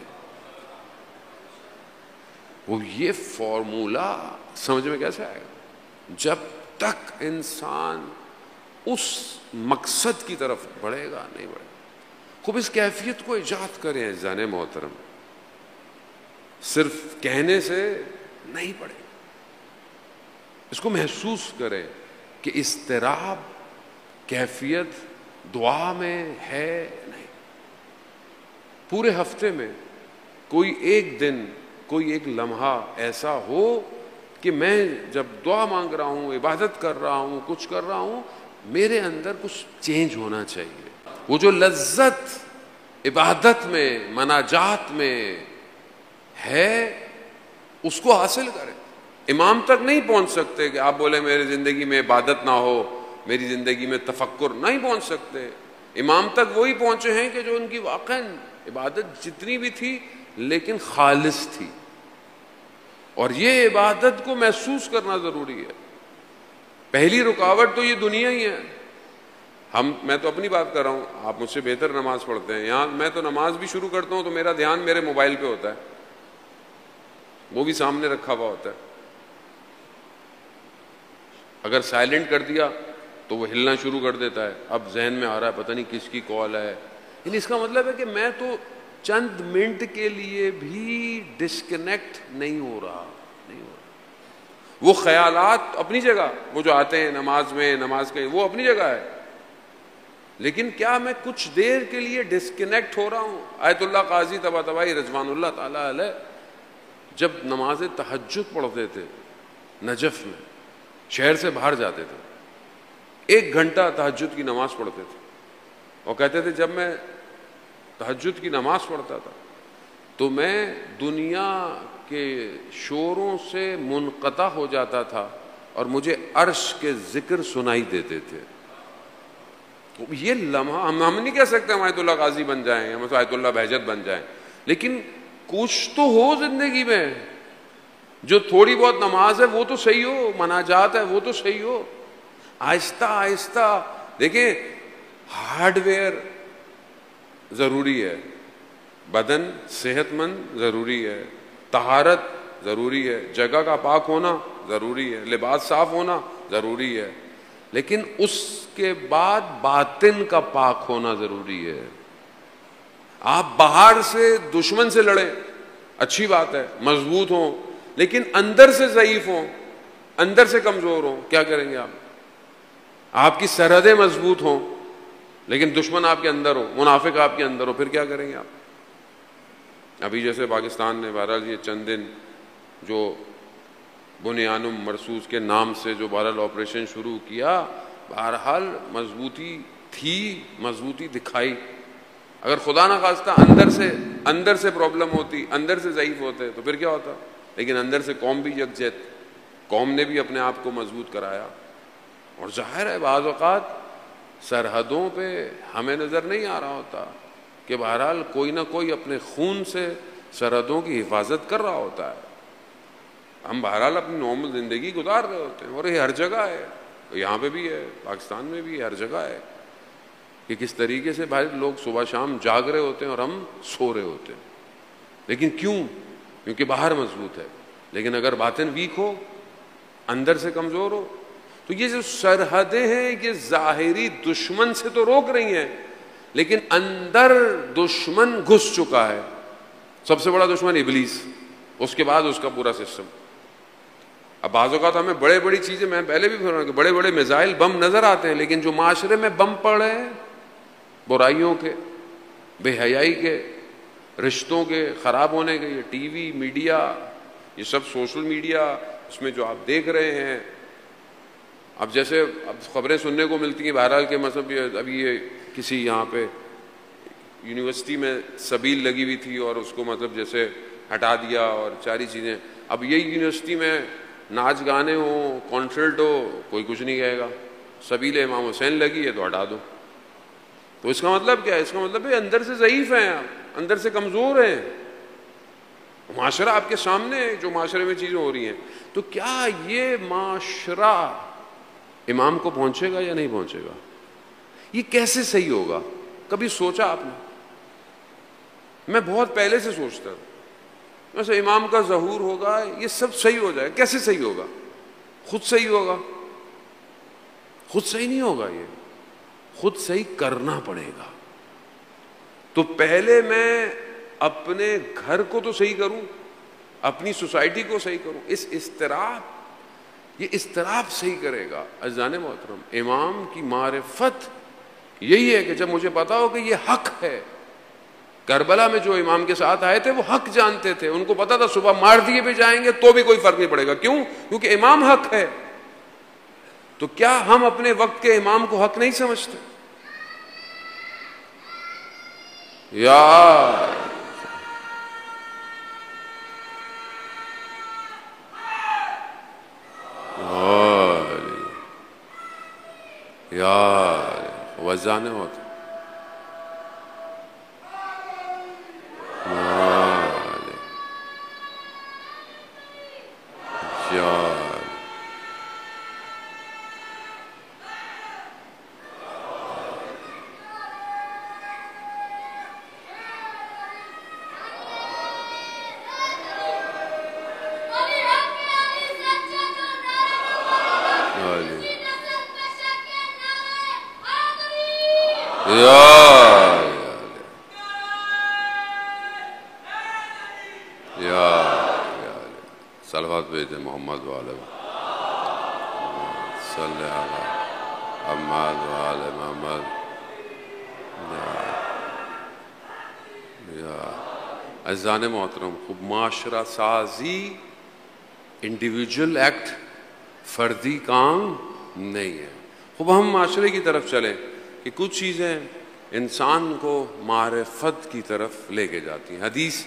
وہ یہ فارمولا سمجھ میں کیسے آئے گا؟ جب تک انسان اس مقصد کی طرف بڑھے گا نہیں بڑھے گا. خوب اس کیفیت کو ایجاد کریں اذان محترم، صرف کہنے سے نہیں پڑے. اس کو محسوس کریں کہ اضطراب کیفیت دعا میں ہے نہیں. پورے ہفتے میں کوئی ایک دن، کوئی ایک لمحہ ایسا ہو کہ میں جب دعا مانگ رہا ہوں، عبادت کر رہا ہوں، کچھ کر رہا ہوں، میرے اندر کچھ چینج ہونا چاہیے. وہ جو لذت عبادت میں، مناجات میں ہے، اس کو حاصل کریں. امام تک نہیں پہنچ سکتے کہ آپ بولے میری زندگی میں عبادت نہ ہو، میری زندگی میں تفکر نہیں پہنچ سکتے. امام تک وہی پہنچے ہیں کہ جو ان کی واقعاً عبادت جتنی بھی تھی لیکن خالص تھی. اور یہ عبادت کو محسوس کرنا ضروری ہے. پہلی رکاوٹ تو یہ دنیا ہی ہے. میں تو اپنی بات کر رہا ہوں، آپ مجھ سے بہتر نماز پڑھتے ہیں. یہاں میں تو نماز بھی شروع کرتا ہوں تو میرا دھیان میرے موبائل پہ ہوتا ہے. وہ بھی سامنے رکھا ہوا ہوتا ہے. اگر سائلنٹ کر دیا تو وہ ہلنا شروع کر دیتا ہے. اب ذہن میں آ رہا ہے پتہ نہیں کس کی کال ہے. یعنی اس کا مطلب ہے کہ میں تو چند منٹ کے لیے بھی ڈسکنیکٹ نہیں ہو رہا. وہ خیالات اپنی جگہ، وہ جو آتے ہیں نماز میں، نماز کے، وہ اپنی جگہ ہے، لیکن کیا میں کچھ دیر کے لیے ڈسکنیکٹ ہو رہا ہوں؟ آیت اللہ قاضی طباطبائی رضوان اللہ تعالی علیہ جب نماز تہجد پڑھتے تھے نجف میں، شہر سے باہر جاتے تھے، 1 گھنٹہ تہجد کی نماز پڑھتے تھے، اور کہتے تھے جب میں تہجد کی نماز پڑھتا تھا تو میں دنیا کے شوروں سے منقطع ہو جاتا تھا اور مجھے عرش کے ذکر سنائی دیتے تھے. یہ لمحہ ہم نہیں کہہ سکتے ہم آیت اللہ قاضی بن جائیں، ہم آیت اللہ بہجت بن جائیں، لیکن کچھ تو ہو زندگی میں. جو تھوڑی بہت نماز ہے وہ تو صحیح ہو، مناجات ہے وہ تو صحیح ہو. آہستہ آہستہ دیکھیں، ہارڈ ویئر ضروری ہے، بدن صحت مند ضروری ہے، طہارت ضروری ہے، جگہ کا پاک ہونا ضروری ہے، لباس صاف ہونا ضروری ہے، لیکن اس کے بعد باطن کا پاک ہونا ضروری ہے. آپ باہر سے دشمن سے لڑیں، اچھی بات ہے، مضبوط ہوں، لیکن اندر سے ضعیف ہوں، اندر سے کمزور ہوں، کیا کریں گے آپ؟ آپ کی سرحدیں مضبوط ہوں لیکن دشمن آپ کے اندر ہو، منافق آپ کے اندر ہو، پھر کیا کریں گے آپ؟ ابھی جیسے پاکستان نے بہرحال یہ چند دن جو بنیانم مرصوص کے نام سے جو بہرحال آپریشن شروع کیا، بہرحال مضبوطی تھی، مضبوطی دکھائی. اگر خدا نہ خواستہ اندر سے پرابلم ہوتی، اندر سے ضعیف ہوتے تو پھر کیا ہوتا؟ لیکن اندر سے قوم بھی یکجہت، قوم نے بھی اپنے آپ کو مضبوط کرایا. اور ظاہر ہے بعض اوقات سرحدوں پہ ہمیں نظر نہیں آ رہا ہوتا کہ بہرحال کوئی نہ کوئی اپنے خون سے سرحدوں کی حفاظت کر رہا ہوتا ہے. ہم بہرحال اپنی نارمل زندگی گزار رہے ہوتے ہیں، اور یہ ہر جگہ ہے، یہاں پہ بھی ہے، پاکستان میں بھی ہر جگہ ہے کہ کس طریقے سے بھائی لوگ صبح شام جاگ رہے ہوتے ہیں اور ہم سو رہے ہوتے ہیں. لیکن کیوں؟ کیونکہ باہر مضبوط ہے، لیکن اگر باطن ویک ہو، اندر سے کمزور ہو، تو یہ جو سرحدیں ہیں یہ ظاہری دشمن سے تو روک رہی ہیں، لیکن اندر دشمن گھس چکا ہے. سب سے بڑا دشمن ابلیس، اس کے بعد اس کا پورا سسٹم. اب بعض اوقات ہمیں بڑے بڑی چیزیں، میں پہلے بھی کہ بڑے بڑے میزائل بم نظر آتے ہیں، لیکن جو معاشرے میں بم پڑ رہے ہیں، برائیوں کے، بے حیائی کے، رشتوں کے خراب ہونے کے، یہ ٹی وی میڈیا، یہ سب سوشل میڈیا، اس میں جو آپ دیکھ رہے ہیں. اب جیسے اب خبریں سننے کو ملتی ہیں بہرحال کے مطلب ابھی یہ کسی یہاں پہ یونیورسٹی میں سبیل لگی ہوئی تھی اور اس کو مطلب جیسے ہٹا دیا اور ساری چیزیں. اب یہ یونیورسٹی میں ناچ گانے ہوں، کانسرٹ ہو، کوئی کچھ نہیں کہے گا. سبیل امام حسین لگی ہے تو ہٹا دو. تو اس کا مطلب کیا ہے؟ اس کا مطلب ہے اندر سے ضعیف ہیں آپ، اندر سے کمزور ہیں. معاشرہ آپ کے سامنے ہے، جو معاشرے میں چیزیں ہو رہی ہیں. تو کیا یہ معاشرہ امام کو پہنچے گا یا نہیں پہنچے گا؟ یہ کیسے صحیح ہوگا؟ کبھی سوچا آپ نے؟ میں بہت پہلے سے سوچتا تھا ویسے امام کا ظہور ہوگا، یہ سب صحیح ہو جائے. کیسے صحیح ہوگا؟ خود صحیح ہوگا؟ خود صحیح نہیں ہوگا، یہ خود صحیح کرنا پڑے گا. تو پہلے میں اپنے گھر کو تو صحیح کروں، اپنی سوسائٹی کو صحیح کروں. اس اضطراب، یہ اضطراب صحیح کرے گا. عزیزان محترم، امام کی معرفت یہی ہے کہ جب مجھے پتا ہو کہ یہ حق ہے. کربلا میں جو امام کے ساتھ آئے تھے وہ حق جانتے تھے، ان کو پتا تھا صبح مار دیے بھی جائیں گے تو بھی کوئی فرق نہیں پڑے گا. کیوں؟ کیونکہ امام حق ہے. تو کیا ہم اپنے وقت کے امام کو حق نہیں سمجھتے؟ یا وزانے ہوتے یا صلوات بھیجے محمد والے صلی علی محمد والے محمد. عزیزان محترم، خوب معاشرہ سازی انڈیویجول ایکٹ، فردی کام نہیں ہے. خوب ہم معاشرے کی طرف چلیں کہ کچھ چیزیں انسان کو معرفت کی طرف لے کے جاتی ہیں. حدیث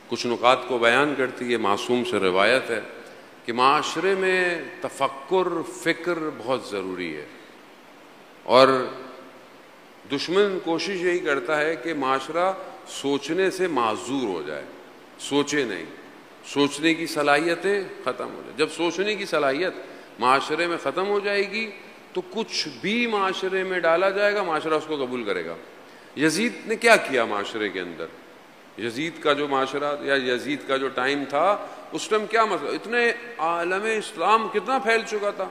کچھ نکات کو بیان کرتی ہے، معصوم سے روایت ہے کہ معاشرے میں تفکر، فکر بہت ضروری ہے، اور دشمن کوشش یہی کرتا ہے کہ معاشرہ سوچنے سے معذور ہو جائے، سوچے نہیں، سوچنے کی صلاحیتیں ختم ہو جائیں. جب سوچنے کی صلاحیت معاشرے میں ختم ہو جائے گی تو کچھ بھی معاشرے میں ڈالا جائے گا، معاشرہ اس کو قبول کرے گا. یزید نے کیا کیا معاشرے کے اندر؟ یزید کا جو معاشرہ یا یزید کا جو ٹائم تھا، اس ٹائم کیا مسئلہ، اتنے عالم اسلام کتنا پھیل چکا تھا،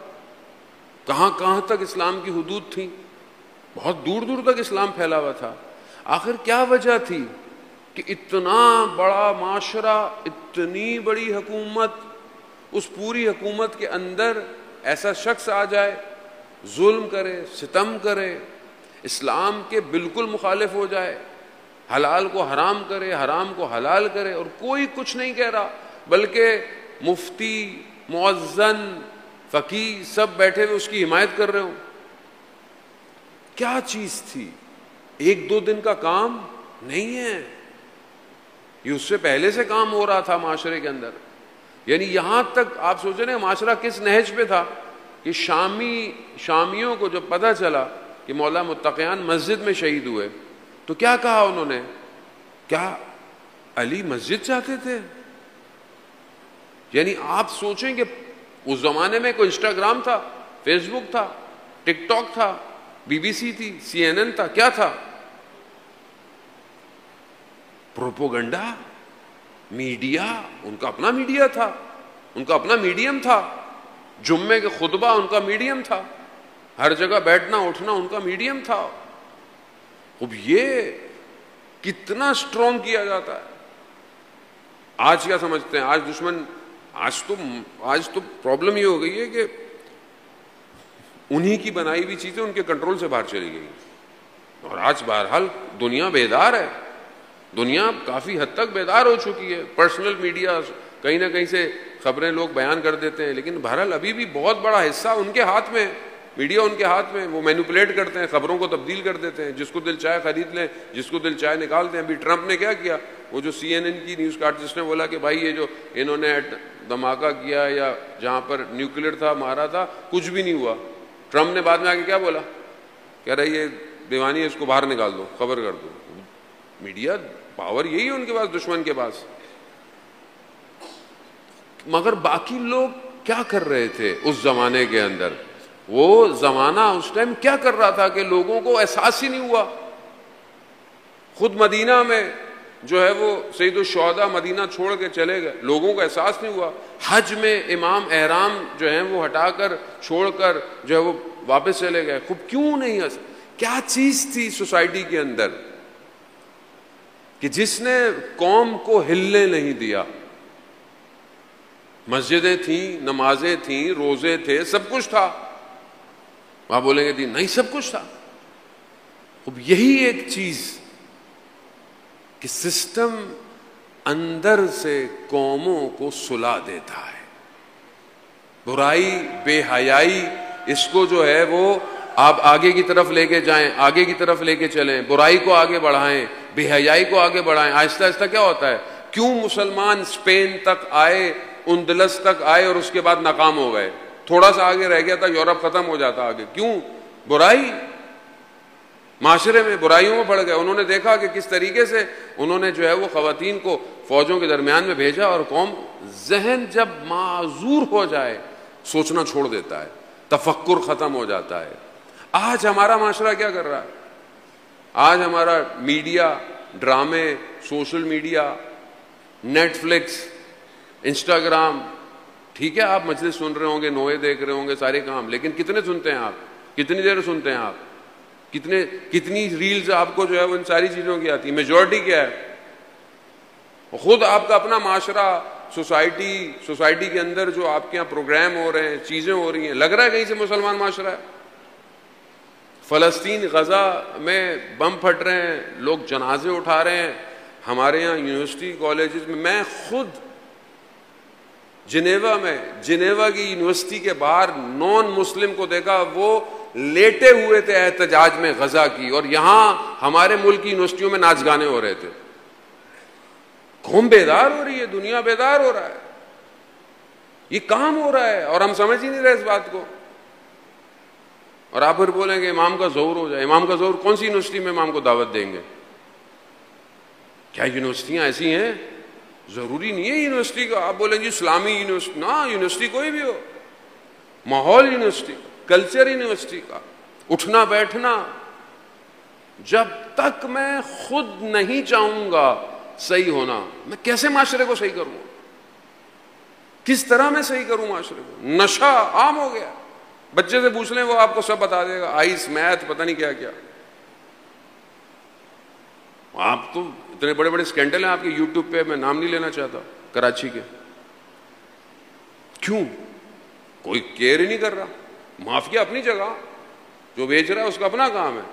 کہاں کہاں تک اسلام کی حدود تھیں، بہت دور دور تک اسلام پھیلا ہوا تھا. آخر کیا وجہ تھی کہ اتنا بڑا معاشرہ، اتنی بڑی حکومت، اس پوری حکومت کے اندر ایسا شخص آ جائے، ظلم کرے، ستم کرے، اسلام کے بالکل مخالف ہو جائے، حلال کو حرام کرے، حرام کو حلال کرے، اور کوئی کچھ نہیں کہہ رہا، بلکہ مفتی، مؤذن، فقیہ سب بیٹھے ہوئے اس کی حمایت کر رہے ہوں. کیا چیز تھی؟ ایک دو دن کا کام نہیں ہے، یہ اس سے پہلے سے کام ہو رہا تھا معاشرے کے اندر. یعنی یہاں تک آپ سوچیں نا معاشرہ کس نہج پہ تھا کہ شامیوں کو جب پتہ چلا کہ مولا متقیان مسجد میں شہید ہوئے تو کیا کہا انہوں نے؟ کیا علی مسجد چاہتے تھے؟ یعنی آپ سوچیں کہ اس زمانے میں کوئی انسٹاگرام تھا، فیس بک تھا، ٹک ٹاک تھا، BBC تھی، CNN تھا، کیا تھا؟ پروپوگنڈا، میڈیا، ان کا اپنا میڈیا تھا، ان کا اپنا میڈیم تھا. جمعے کے خطبہ ان کا میڈیم تھا، ہر جگہ بیٹھنا اٹھنا ان کا میڈیم تھا. اب یہ کتنا سٹرونگ کیا جاتا ہے. آج کیا سمجھتے ہیں؟ آج دشمن، آج تو پرابلم یہ ہو گئی ہے کہ انہی کی بنائی ہوئی چیزیں ان کے کنٹرول سے باہر چلی گئی، اور آج بہرحال دنیا بیدار ہے، دنیا کافی حد تک بیدار ہو چکی ہے. پرسنل میڈیا کہیں نہ کہیں سے خبریں لوگ بیان کر دیتے ہیں، لیکن بہرحال ابھی بھی بہت بڑا حصہ ان کے ہاتھ میں، میڈیا ان کے ہاتھ میں، وہ مینوپولیٹ کرتے ہیں، خبروں کو تبدیل کر دیتے ہیں، جس کو دل چاہے خرید لیں، جس کو دل چاہے نکال دیں. ابھی ٹرمپ نے کیا کیا؟ وہ جو CNN کی نیوز کارٹسٹ نے بولا کہ بھائی یہ جو انہوں نے دھماکہ کیا یا جہاں پر نیوکلیر تھا مارا تھا، کچھ بھی نہیں ہوا. ٹرمپ نے بعد میں آگے کیا بولا؟ کہہ رہا یہ دیوانی ہے، اس کو باہر نکال دو، خبر کر دو. میڈیا پاور یہی ہے ان کے پاس، دشمن کے پاس. مگر باقی لوگ کیا کر رہے تھے اس زمانے کے اندر؟ وہ زمانہ اس ٹائم کیا کر رہا تھا کہ لوگوں کو احساس ہی نہیں ہوا. خود مدینہ میں جو ہے وہ سید الشہداء مدینہ چھوڑ کے چلے گئے، لوگوں کو احساس نہیں ہوا. حج میں امام احرام جو ہیں وہ ہٹا کر چھوڑ کر جو ہے وہ واپس چلے گئے. خوب کیوں نہیں؟ کیا چیز تھی سوسائٹی کے اندر کہ جس نے قوم کو ہلنے نہیں دیا؟ مسجدیں تھیں، نمازیں تھیں، روزے تھے، سب کچھ تھا. وہاں بولیں گے دین نہیں، سب کچھ تھا. اب یہی ایک چیز کہ سسٹم اندر سے قوموں کو سلا دیتا ہے. برائی، بے حیائی، اس کو جو ہے وہ آپ آگے کی طرف لے کے جائیں، آگے کی طرف لے کے چلیں، برائی کو آگے بڑھائیں، بے حیائی کو آگے بڑھائیں. آہستہ آہستہ کیا ہوتا ہے؟ کیوں مسلمان اسپین تک آئے، اندلس تک آئے اور اس کے بعد ناکام ہو گئے؟ تھوڑا سا آگے رہ گیا تھا، یورپ ختم ہو جاتا آگے. کیوں؟ برائی، معاشرے میں برائیوں میں پڑ گئے. انہوں نے دیکھا کہ کس طریقے سے انہوں نے جو ہے وہ خواتین کو فوجوں کے درمیان میں بھیجا، اور قوم ذہن جب معذور ہو جائے سوچنا چھوڑ دیتا ہے، تفکر ختم ہو جاتا ہے. آج ہمارا معاشرہ کیا کر رہا ہے؟ آج ہمارا میڈیا، ڈرامے، social media, Netflix, Instagram. ٹھیک ہے آپ مجلس سن رہے ہوں گے، نوئے دیکھ رہے ہوں گے، سارے کام، لیکن کتنے سنتے ہیں آپ؟ کتنی دیر سنتے ہیں آپ؟ کتنی ریلز آپ کو جو ہے وہ ان ساری چیزوں کی آتی ہے. میجورٹی کیا ہے؟ خود آپ کا اپنا معاشرہ، سوسائٹی کے اندر جو آپ کے یہاں پروگرام ہو رہے ہیں، چیزیں ہو رہی ہیں، لگ رہا ہے کہیں سے مسلمان معاشرہ ہے. فلسطین غزہ میں بم پھٹ رہے ہیں، لوگ جنازے اٹھا رہے ہیں. ہمارے یہاں یونیورسٹی کالجز میں خود جنیوا کی یونیورسٹی کے باہر نان مسلم کو دیکھا، وہ لیٹے ہوئے تھے احتجاج میں غزہ کی، اور یہاں ہمارے ملک کی یونیورسٹیوں میں ناچ گانے ہو رہے تھے. قوم بیدار ہو رہی ہے، دنیا بیدار ہو رہا ہے، یہ کام ہو رہا ہے اور ہم سمجھ ہی نہیں رہے اس بات کو. اور آپ پھر بولیں گے امام کا ظہور ہو جائے. امام کا ظہور کون سی یونیورسٹی میں امام کو دعوت دیں گے؟ کیا یونیورسٹیاں ایسی ہیں؟ ضروری نہیں ہے یونیورسٹی کا. آپ بولیں گے اسلامی یونیورسٹی، نہ، یونیورسٹی کوئی بھی ہو، ماحول یونیورسٹی کا، کلچر یونیورسٹی کا، اٹھنا بیٹھنا. جب تک میں خود نہیں چاہوں گا صحیح ہونا، میں کیسے معاشرے کو صحیح کروں؟ کس طرح میں صحیح کروں معاشرے کو؟ نشہ عام ہو گیا. بچے سے پوچھ لیں، وہ آپ کو سب بتا دے گا، آئس، میتھ، پتہ نہیں کیا کیا. آپ تو اتنے بڑے بڑے اسکینڈل ہیں آپ کے یوٹیوب پہ، میں نام نہیں لینا چاہتا، کراچی کے. کیوں؟ کوئی کیئر ہی نہیں کر رہا. مافیا اپنی جگہ، جو بیچ رہا ہے اس کا اپنا کام ہے.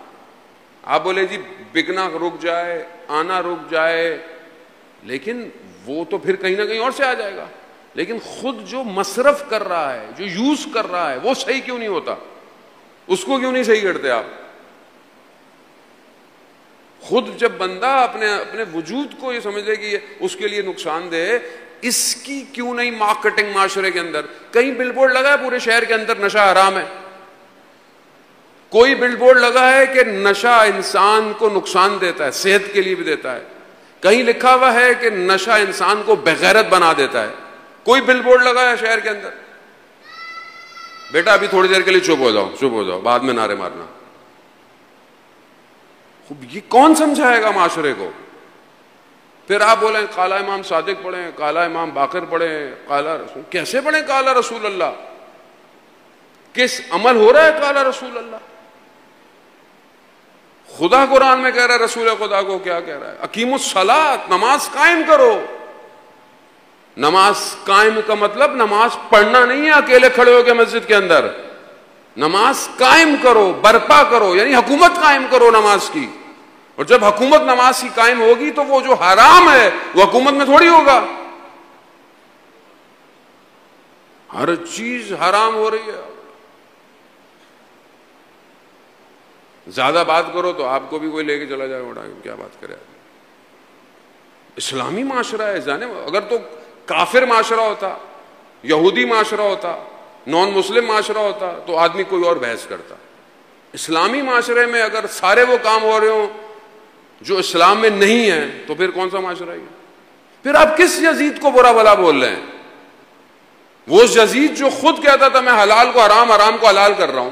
آپ بولے جی بکنا رک جائے، آنا رک جائے، لیکن وہ تو پھر کہیں نہ کہیں اور سے آ جائے گا. لیکن خود جو مصرف کر رہا ہے، جو یوز کر رہا ہے، وہ صحیح کیوں نہیں ہوتا؟ اس کو کیوں نہیں صحیح کرتے آپ؟ خود جب بندہ اپنے وجود کو یہ سمجھ لے کہ یہ اس کے لیے نقصان دہ، اس کی کیوں نہیں مارکیٹنگ معاشرے کے اندر؟ کہیں بل بورڈ لگا ہے پورے شہر کے اندر نشہ حرام ہے؟ کوئی بل بورڈ لگا ہے کہ نشہ انسان کو نقصان دیتا ہے، صحت کے لیے بھی دیتا ہے؟ کہیں لکھا ہوا ہے کہ نشہ انسان کو بغیرت بنا دیتا ہے؟ کوئی بل بورڈ لگا ہے شہر کے اندر؟ بیٹا ابھی تھوڑی دیر کے لیے چپ ہو جاؤ، بعد میں نعرے مارنا. یہ کون سمجھائے گا معاشرے کو؟ پھر آپ بولیں قال امام صادق پڑھیں، قال امام باقر پڑھیں، قال رسول. کیسے پڑھیں قال رسول اللہ؟ کس عمل ہو رہا ہے قال رسول اللہ؟ خدا قرآن میں کہہ رہا ہے، رسول خدا کو کیا کہہ رہا ہے؟ اقیموا الصلاۃ، نماز قائم کرو. نماز قائم کا مطلب نماز پڑھنا نہیں ہے اکیلے کھڑے ہو کے مسجد کے اندر. نماز قائم کرو، برپا کرو، یعنی حکومت قائم کرو نماز کی. اور جب حکومت نماز کی قائم ہوگی تو وہ جو حرام ہے وہ حکومت میں تھوڑی ہوگا. ہر چیز حرام ہو رہی ہے. زیادہ بات کرو تو آپ کو بھی کوئی لے کے چلا جائے، اڑا کیا بات کرے. اسلامی معاشرہ ہے جانے. اگر تو کافر معاشرہ ہوتا، یہودی معاشرہ ہوتا، نان مسلم معاشرہ ہوتا تو آدمی کوئی اور بحث کرتا. اسلامی معاشرے میں اگر سارے وہ کام ہو رہے ہوں جو اسلام میں نہیں ہے تو پھر کون سا معاشرہ ہے؟ پھر آپ کس یزید کو برا بھلا بول رہے ہیں؟ وہ یزید جو خود کہتا تھا میں حلال کو حرام، حرام کو حلال کر رہا ہوں.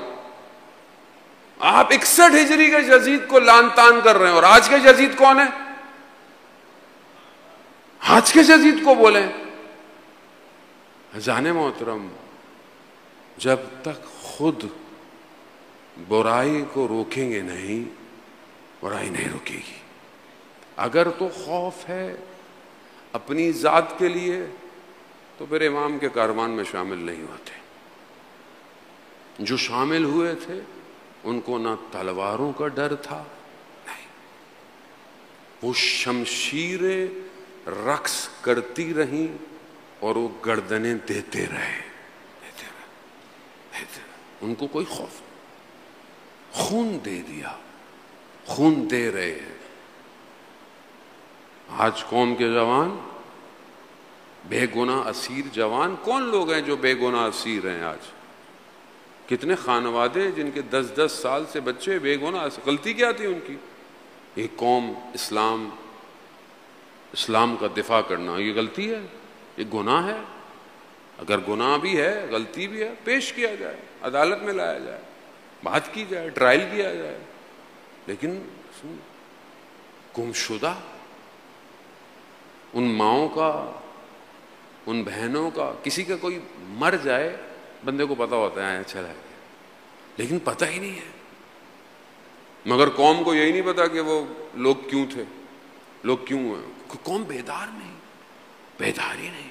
آپ 61 ہجری کے یزید کو لان تان کر رہے ہیں. اور آج کے یزید کون ہے؟ آج کے یزید کو بولیں. جان محترم، جب تک خود برائی کو روکیں گے نہیں، برائی نہیں رکے گی. اگر تو خوف ہے اپنی ذات کے لیے تو پھر امام کے کاروان میں شامل نہیں ہوتے. جو شامل ہوئے تھے ان کو نہ تلواروں کا ڈر تھا، نہیں، وہ شمشیریں رقص کرتی رہیں اور وہ گردنیں دیتے رہے. ان کو کوئی خوف نہیں. خون دے دیا، خون دے رہے ہیں. آج قوم کے جوان بے گناہ اسیر جوان کون لوگ ہیں جو بے گناہ اسیر ہیں؟ آج کتنے خانوادے جن کے 10 سال سے بچے بے گناہ. غلطی کیا تھی ان کی؟ ایک قوم اسلام کا دفاع کرنا یہ غلطی ہے، یہ گناہ ہے. اگر گناہ بھی ہے، غلطی بھی ہے، پیش کیا جائے، عدالت میں لایا جائے، بات کی جائے، ٹرائل کیا جائے. لیکن گمشدہ ان ماؤں کا، ان بہنوں کا، کسی کا کوئی مر جائے بندے کو پتا ہوتا ہے اچھا ہے، لیکن پتہ ہی نہیں ہے. مگر قوم کو یہی نہیں پتا کہ وہ لوگ کیوں تھے، لوگ کیوں ہیں. قوم بیدار نہیں، بیدار ہی نہیں.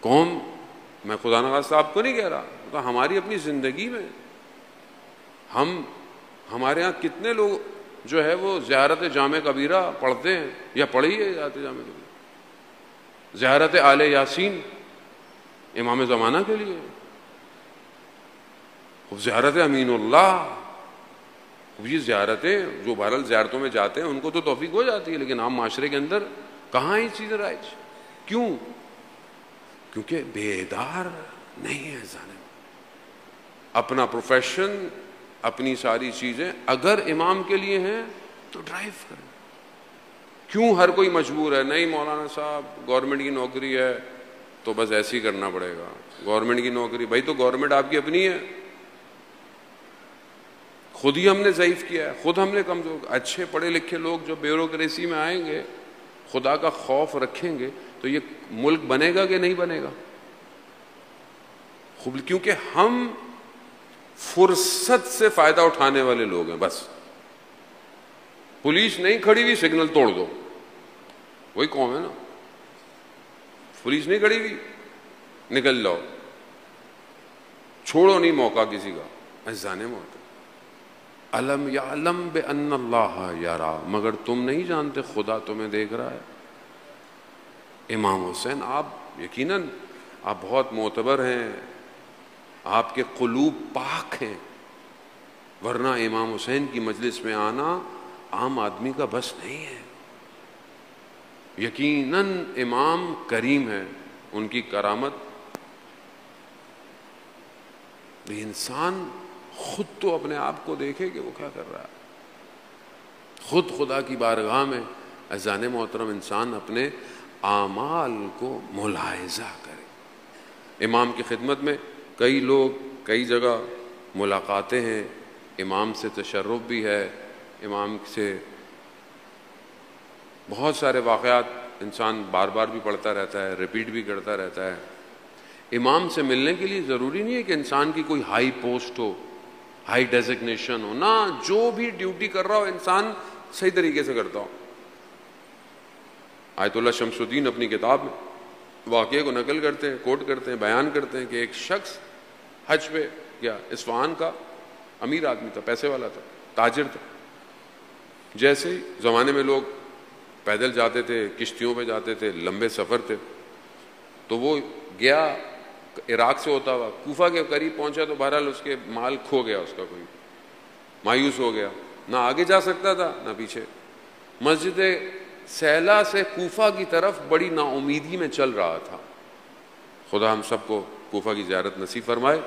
قوم، میں خدا نخواستہ آپ کو نہیں کہہ رہا، تو ہماری اپنی زندگی میں ہمارے ہاں کتنے لوگ جو ہے وہ زیارت جامع کبیرہ پڑھتے ہیں یا پڑھی ہے زیارت جامع کبیرہ، زیارت آل یاسین امام زمانہ کے لیے، زیارت امین اللہ. یہ زیارتیں جو بہرحال زیارتوں میں جاتے ہیں ان کو تو توفیق ہو جاتی ہے، لیکن عام معاشرے کے اندر کہاں یہ چیزیں رائج؟ کیوں؟ کیونکہ بیدار نہیں ہے انسان. اپنا پروفیشن، اپنی ساری چیزیں اگر امام کے لیے ہیں تو ڈرائیو کریں. کیوں ہر کوئی مجبور ہے؟ نہیں مولانا صاحب گورنمنٹ کی نوکری ہے تو بس ایسے ہی کرنا پڑے گا. گورنمنٹ کی نوکری، بھائی تو گورنمنٹ آپ کی اپنی ہے. خود ہی ہم نے ضعیف کیا ہے، خود ہم نے کمزور. اچھے پڑھے لکھے لوگ جو بیوروکریسی میں آئیں گے، خدا کا خوف رکھیں گے تو یہ ملک بنے گا کہ نہیں بنے گا؟ کیونکہ ہم فرصت سے فائدہ اٹھانے والے لوگ ہیں. بس پولیس نہیں کھڑی ہوئی سگنل توڑ دو، وہی قوم ہے نا. پولیس نہیں کھڑی ہوئی، نکل جاؤ، چھوڑو نہیں موقع کسی کا. عزیزان محترم، الم یعلم بان اللہ یرا، مگر تم نہیں جانتے خدا تمہیں دیکھ رہا ہے. امام حسین، آپ یقیناً آپ بہت معتبر ہیں، آپ کے قلوب پاک ہیں، ورنہ امام حسین کی مجلس میں آنا عام آدمی کا بس نہیں ہے. یقیناً امام کریم ہے، ان کی کرامت. انسان خود تو اپنے آپ کو دیکھے کہ وہ کیا کر رہا ہے، خود خدا کی بارگاہ میں عزیزان محترم انسان اپنے اعمال کو ملاحظہ کرے. امام کی خدمت میں کئی لوگ کئی جگہ ملاقاتیں ہیں، امام سے تشرف بھی ہے، امام سے بہت سارے واقعات انسان بار بار بھی پڑھتا رہتا ہے، ریپیٹ بھی کرتا رہتا ہے. امام سے ملنے کے لیے ضروری نہیں ہے کہ انسان کی کوئی ہائی پوسٹ ہو، ہائی ڈیزگنیشن ہو، نہ، جو بھی ڈیوٹی کر رہا ہو انسان صحیح طریقے سے کرتا ہو. آیت اللہ شمس الدین اپنی کتاب میں واقعے کو نقل کرتے ہیں، کوٹ کرتے ہیں، بیان کرتے ہیں کہ ایک شخص حج پہ گیا، اصفہان کا امیر آدمی تھا، پیسے والا تھا، تاجر تھا. جیسے ہی زمانے میں لوگ پیدل جاتے تھے، کشتیوں پہ جاتے تھے، لمبے سفر تھے، تو وہ گیا عراق سے ہوتا ہوا کوفہ کے قریب پہنچا تو بہرحال اس کے مال کھو گیا، اس کا کوئی مایوس ہو گیا، نہ آگے جا سکتا تھا نہ پیچھے. مسجد سہلا سے کوفہ کی طرف بڑی نا امیدی میں چل رہا تھا. خدا ہم سب کو کوفہ کی زیارت نصیب فرمائے.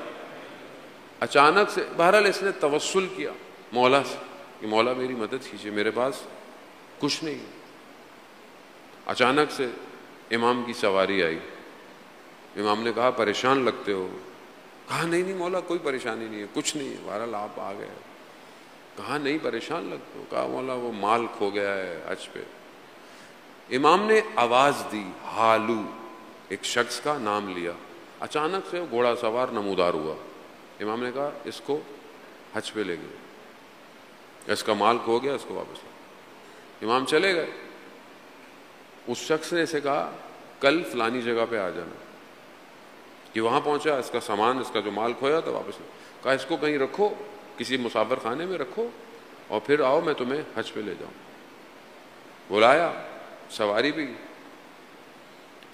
اچانک سے بہرحال اس نے توسل کیا مولا سے کہ مولا میری مدد کیجیے، میرے پاس کچھ نہیں. اچانک سے امام کی سواری آئی. امام نے کہا پریشان لگتے ہو؟ کہا نہیں مولا کوئی پریشانی نہیں ہے، کچھ نہیں ہے، بہرحال آپ آ گئے. کہا نہیں پریشان لگتے ہو؟ کہا مولا وہ مال کھو گیا ہے حج پہ. امام نے آواز دی، حالو، ایک شخص کا نام لیا. اچانک سے گھوڑا سوار نمودار ہوا. امام نے کہا اس کو حج پہ لے گئے، اس کا مال کھو گیا، اس کو واپس لے. امام چلے گئے. اس شخص نے اسے کہا کل فلانی جگہ پہ آ جانا. کہ وہاں پہنچا، اس کا سامان، اس کا جو مال کھویا تھا واپس لے. کہا اس کو کہیں رکھو، کسی مسافر خانے میں رکھو، اور پھر آؤ میں تمہیں حج پہ لے جاؤں. بلایا، سواری بھی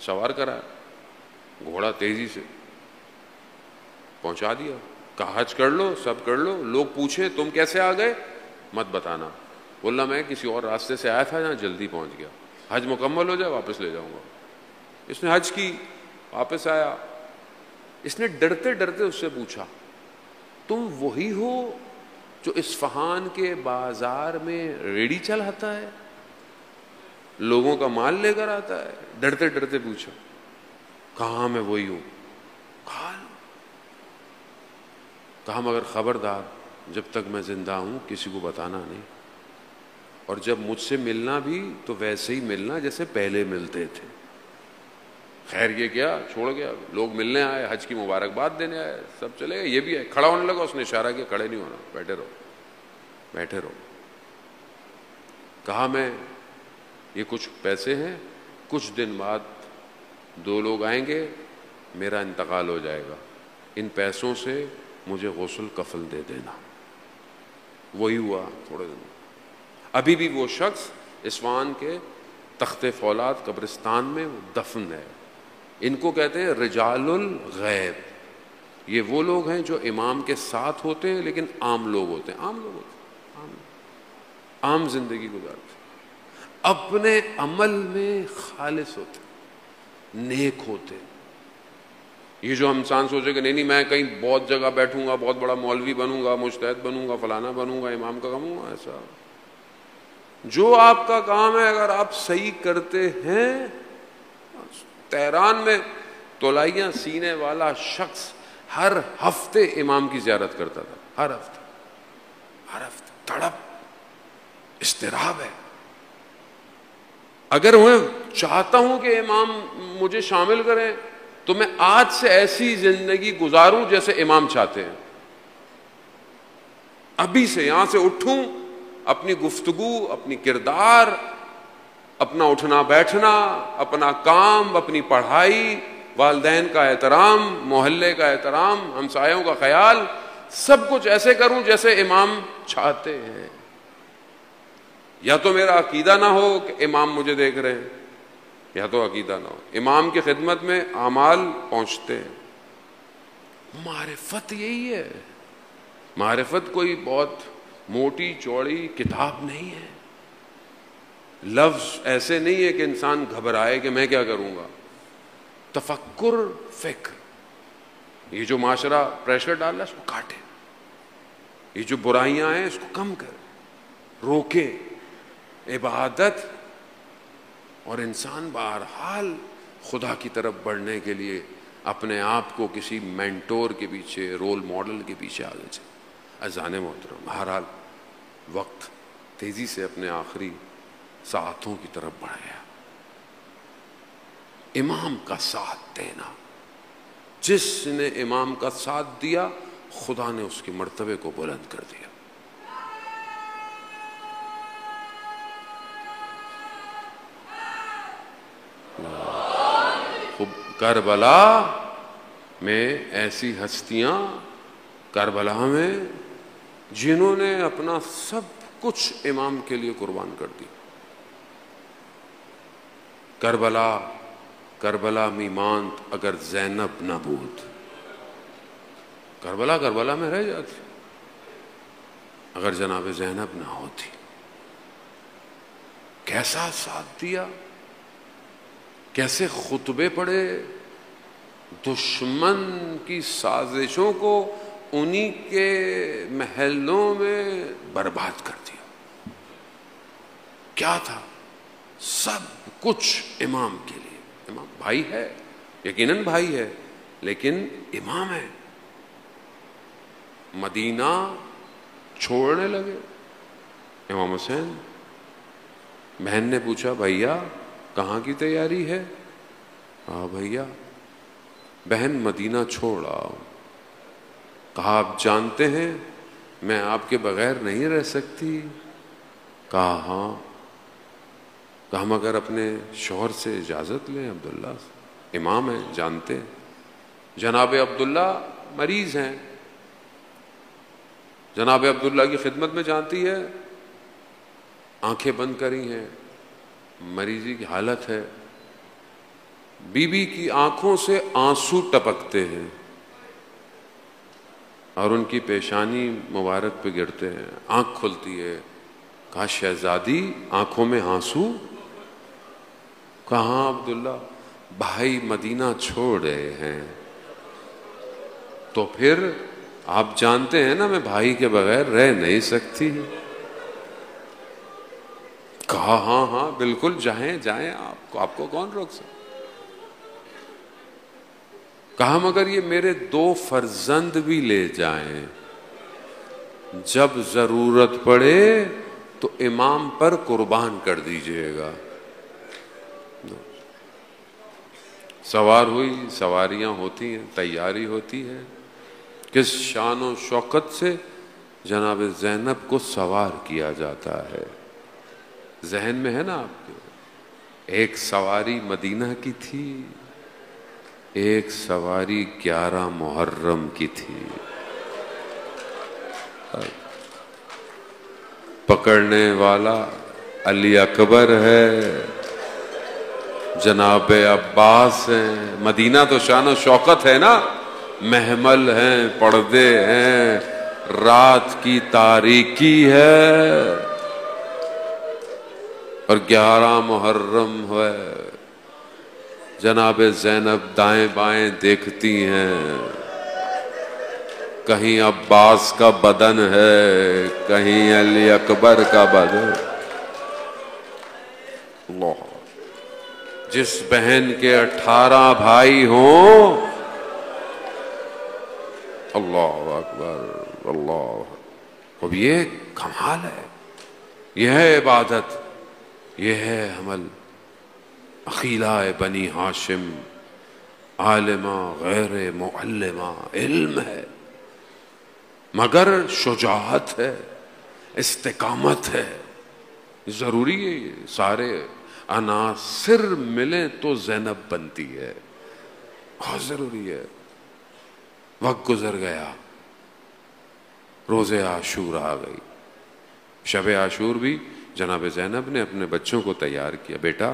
سوار کرا، گھوڑا تیزی سے پہنچا دیا. کہا حج کر لو، سب کر لو. لوگ پوچھیں تم کیسے آ گئے؟ مت بتانا. بولا میں کسی اور راستے سے آیا تھا جہاں جلدی پہنچ گیا، حج مکمل ہو جائے واپس لے جاؤں گا. اس نے حج کی، واپس آیا. اس نے ڈرتے ڈرتے اس سے پوچھا تم وہی ہو جو اصفہان کے بازار میں ریڑھی چلاتا ہے، لوگوں کا مال لے کر آتا ہے؟ ڈرتے ڈرتے پوچھا. کہاں میں وہی ہوں. کہا مگر خبردار جب تک میں زندہ ہوں کسی کو بتانا نہیں، اور جب مجھ سے ملنا بھی تو ویسے ہی ملنا جیسے پہلے ملتے تھے. خیر یہ کیا چھوڑ گیا, لوگ ملنے آئے, حج کی مبارکباد دینے آئے, سب چلے گئے, یہ بھی ہے. کھڑا ہونے لگا, اس نے اشارہ کیا کھڑے نہیں ہونا, بیٹھے رہو بیٹھے رہو. کہا میں یہ کچھ پیسے ہیں, کچھ دن بعد 2 لوگ آئیں گے, میرا انتقال ہو جائے گا, ان پیسوں سے مجھے غسل کفن دے دینا. وہی ہوا تھوڑے دن. ابھی بھی وہ شخص اصفہان کے تخت فولاد قبرستان میں دفن ہے. ان کو کہتے ہیں رجال الغیب. یہ وہ لوگ ہیں جو امام کے ساتھ ہوتے ہیں لیکن عام لوگ ہوتے ہیں, عام زندگی گزارتے ہیں, اپنے عمل میں خالص ہوتے, نیک ہوتے. یہ جو انسان سوچے کہ نہیں میں کہیں بہت جگہ بیٹھوں گا, بہت بڑا مولوی بنوں گا, مجتہد بنوں گا, فلانا بنوں گا, امام کا کام ہوں گا, ایسا جو آپ کا کام ہے اگر آپ صحیح کرتے ہیں. تہران میں تولائیاں سینے والا شخص ہر ہفتے امام کی زیارت کرتا تھا, ہر ہفتے. تڑپ, اضطراب ہے. اگر میں چاہتا ہوں کہ امام مجھے شامل کریں تو میں آج سے ایسی زندگی گزاروں جیسے امام چاہتے ہیں. ابھی سے یہاں سے اٹھوں, اپنی گفتگو, اپنی کردار, اپنا اٹھنا بیٹھنا, اپنا کام, اپنی پڑھائی, والدین کا احترام, محلے کا احترام, ہمسایوں کا خیال, سب کچھ ایسے کروں جیسے امام چاہتے ہیں. یا تو میرا عقیدہ نہ ہو کہ امام مجھے دیکھ رہے ہیں, یا تو عقیدہ نہ ہو, امام کی خدمت میں اعمال پہنچتے ہیں. معرفت یہی ہے. معرفت کوئی بہت موٹی چوڑی کتاب نہیں ہے. لفظ ایسے نہیں ہے کہ انسان گھبرائے کہ میں کیا کروں گا. تفکر, فکر. یہ جو معاشرہ پریشر ڈال رہا ہے اس کو کاٹے, یہ جو برائیاں ہیں اس کو کم کرے, روکے. عبادت اور انسان بہرحال خدا کی طرف بڑھنے کے لیے اپنے آپ کو کسی مینٹور کے پیچھے, رول ماڈل کے پیچھے آگے چلے. اذان محترم, بہرحال وقت تیزی سے اپنے آخری ساعتوں کی طرف بڑھ گیا. امام کا ساتھ دینا, جس نے امام کا ساتھ دیا خدا نے اس کے مرتبے کو بلند کر دیا. کربلا میں ایسی ہستیاں, کربلا میں جنہوں نے اپنا سب کچھ امام کے لیے قربان کر دی. کربلا میمانت اگر زینب نہ بود, کربلا میں رہ جاتی اگر جناب زینب نہ ہوتی. کیسا ساتھ دیا, کیسے خطبے پڑھے, دشمن کی سازشوں کو انہی کے محلوں میں برباد کر دیا. کیا تھا؟ سب کچھ امام کے لیے. امام بھائی ہے, یقیناً بھائی ہے, لیکن امام ہے. مدینہ چھوڑنے لگے. امام حسین, بہن نے پوچھا بھیا کہاں کی تیاری ہے؟ ہاں بھیا. بہن مدینہ چھوڑ آؤ. کہا آپ جانتے ہیں میں آپ کے بغیر نہیں رہ سکتی. کہا ہاں. کہا ہم اگر اپنے شوہر سے اجازت لیں, عبداللہ امام ہیں جانتے ہیں, جناب عبداللہ مریض ہیں, جناب عبداللہ کی خدمت میں جانتی ہے, آنکھیں بند کری ہیں, مریضی کی حالت ہے. بی بی کی آنکھوں سے آنسو ٹپکتے ہیں اور ان کی پیشانی مبارک پہ گرتے ہیں. آنکھ کھلتی ہے. کہا شہزادی آنکھوں میں آنسو؟ کہاں عبداللہ, بھائی مدینہ چھوڑ رہے ہیں. تو پھر آپ جانتے ہیں نا میں بھائی کے بغیر رہ نہیں سکتی. کہا ہاں ہاں بالکل جائیں آپ کو کون روک سکتا. کہا مگر یہ میرے 2 فرزند بھی لے جائیں, جب ضرورت پڑے تو امام پر قربان کر دیجئے گا. سوار ہوئی، سواریاں ہوتی ہیں، تیاری ہوتی ہے، کس شان و شوکت سے جناب زینب کو سوار کیا جاتا ہے۔ ذہن میں ہے نا آپ کے، ایک سواری مدینہ کی تھی، ایک سواری 11 محرم کی تھی۔ پکڑنے والا علی اکبر ہے، جناب عباس ہیں۔ مدینہ تو شان و شوکت ہے نا، محمل ہیں، پردے ہیں، رات کی تاریکی ہے، اور 11 محرم ہے۔ جناب زینب دائیں بائیں دیکھتی ہیں، کہیں عباس کا بدن ہے، کہیں علی اکبر کا بدن۔ اللہ، جس بہن کے 18 بھائی ہوں، اللہ اکبر، اللہ، اب یہ کمال ہے، یہ ہے عبادت، یہ ہے عمل۔ عقیلہ بنی ہاشم، عالمہ غیر معلمہ، علم ہے مگر شجاعت ہے، استقامت ہے۔ ضروری ہے یہ سارے عناصر ملیں تو زینب بنتی ہے، بہت ضروری ہے۔ وقت گزر گیا، روز عاشور آ گئی، شب عاشور بھی جناب زینب نے اپنے بچوں کو تیار کیا، بیٹا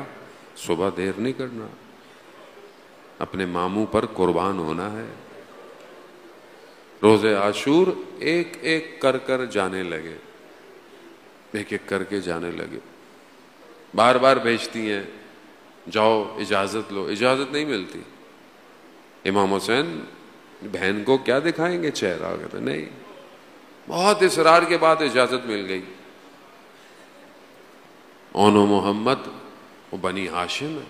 صبح دیر نہیں کرنا، اپنے ماموں پر قربان ہونا ہے۔ روز عاشور ایک ایک کر کر جانے لگے، ایک ایک کر کے جانے لگے، بار بار بھیجتی ہیں، جاؤ اجازت لو، اجازت نہیں ملتی۔ امام حسین بہن کو کیا دکھائیں گے چہرہ، کہتے نہیں، بہت اصرار کے بعد اجازت مل گئی۔ اون و محمد وہ بنی ہاشم ہے،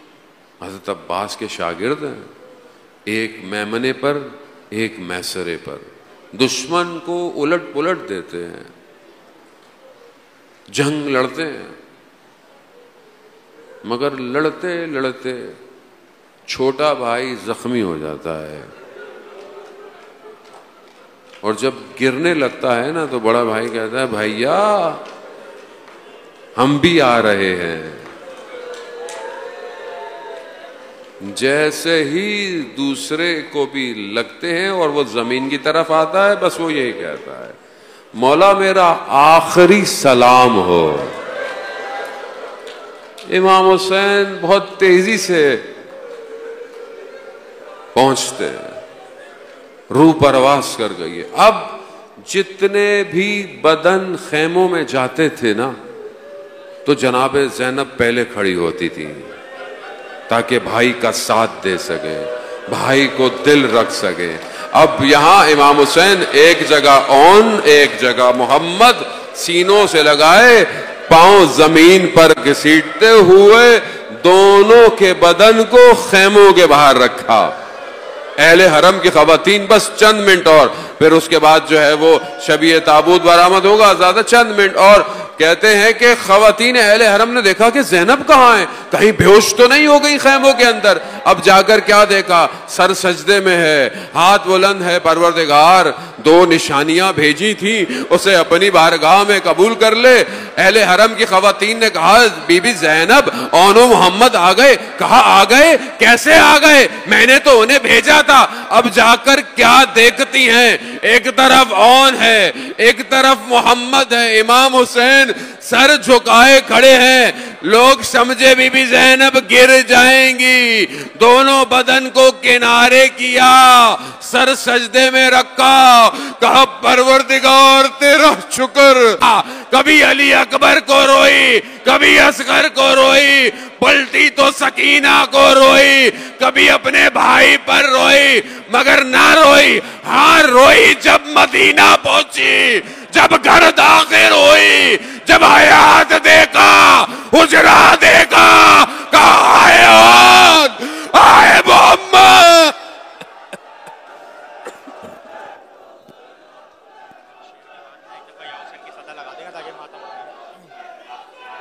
حضرت عباس کے شاگرد ہیں، ایک میمنے پر ایک میسرے پر، دشمن کو الٹ پلٹ دیتے ہیں، جنگ لڑتے ہیں، مگر لڑتے لڑتے چھوٹا بھائی زخمی ہو جاتا ہے، اور جب گرنے لگتا ہے نا تو بڑا بھائی کہتا ہے بھائیا ہم بھی آ رہے ہیں۔ جیسے ہی دوسرے کو بھی لگتے ہیں اور وہ زمین کی طرف آتا ہے، بس وہ یہی کہتا ہے مولا میرا آخری سلام ہو۔ امام حسین بہت تیزی سے پہنچتے ہیں، روح پرواز کر گئی ہے۔ اب جتنے بھی بدن خیموں میں جاتے تھے نا تو جناب زینب پہلے کھڑی ہوتی تھی تاکہ بھائی کا ساتھ دے سکے، بھائی کو دل رکھ سکے۔ اب یہاں امام حسین ایک جگہ اون، ایک جگہ محمد، سینوں سے لگائے، پاؤں زمین پر گھسیٹتے ہوئے دونوں کے بدن کو خیموں کے باہر رکھا۔ اہل حرم کی خواتین بس چند منٹ اور پھر اس کے بعد جو ہے وہ شبیہ تابوت برآمد ہوگا، زیادہ چند منٹ اور۔ کہتے ہیں کہ خواتین اہل حرم نے دیکھا کہ زینب کہاں ہے، کہیں بے ہوش تو نہیں ہو گئی خیموں کے اندر۔ اب جا کر کیا دیکھا، سر سجدے میں ہے، ہاتھ بلند ہے، پروردگار 2 نشانیاں بھیجی تھی اسے اپنی بارگاہ میں قبول کر لے۔ اہل حرم کی خواتین نے کہا بی بی زینب اون و محمد آ گئے۔ کہا آ گئے کیسے آ گئے، میں نے تو انہیں بھیجا تھا۔ اب جا کر کیا دیکھتی ہیں، ایک طرف اون ہے، ایک طرف محمد ہے، امام حسین سر جھکائے کھڑے ہیں۔ لوگ سمجھے بی بی زینب گر جائیں گی، دونوں بدن کو کنارے کیا، سر سجدے میں رکھا، کہا پروردگار تیرا شکر۔ کبھی علی اکبر کو روئی، کبھی اصغر کو روئی، پلٹی تو سکینہ کو روئی، کبھی اپنے بھائی پر روئی، مگر نہ روئی۔ ہاں روئی جب مدینہ پہنچی، جب گھر داخل ہوئی، جب حیات دیکھا، حجرہ دیکھا، کہا حیات، آئے محمد۔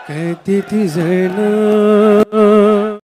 کہتی تھی زینب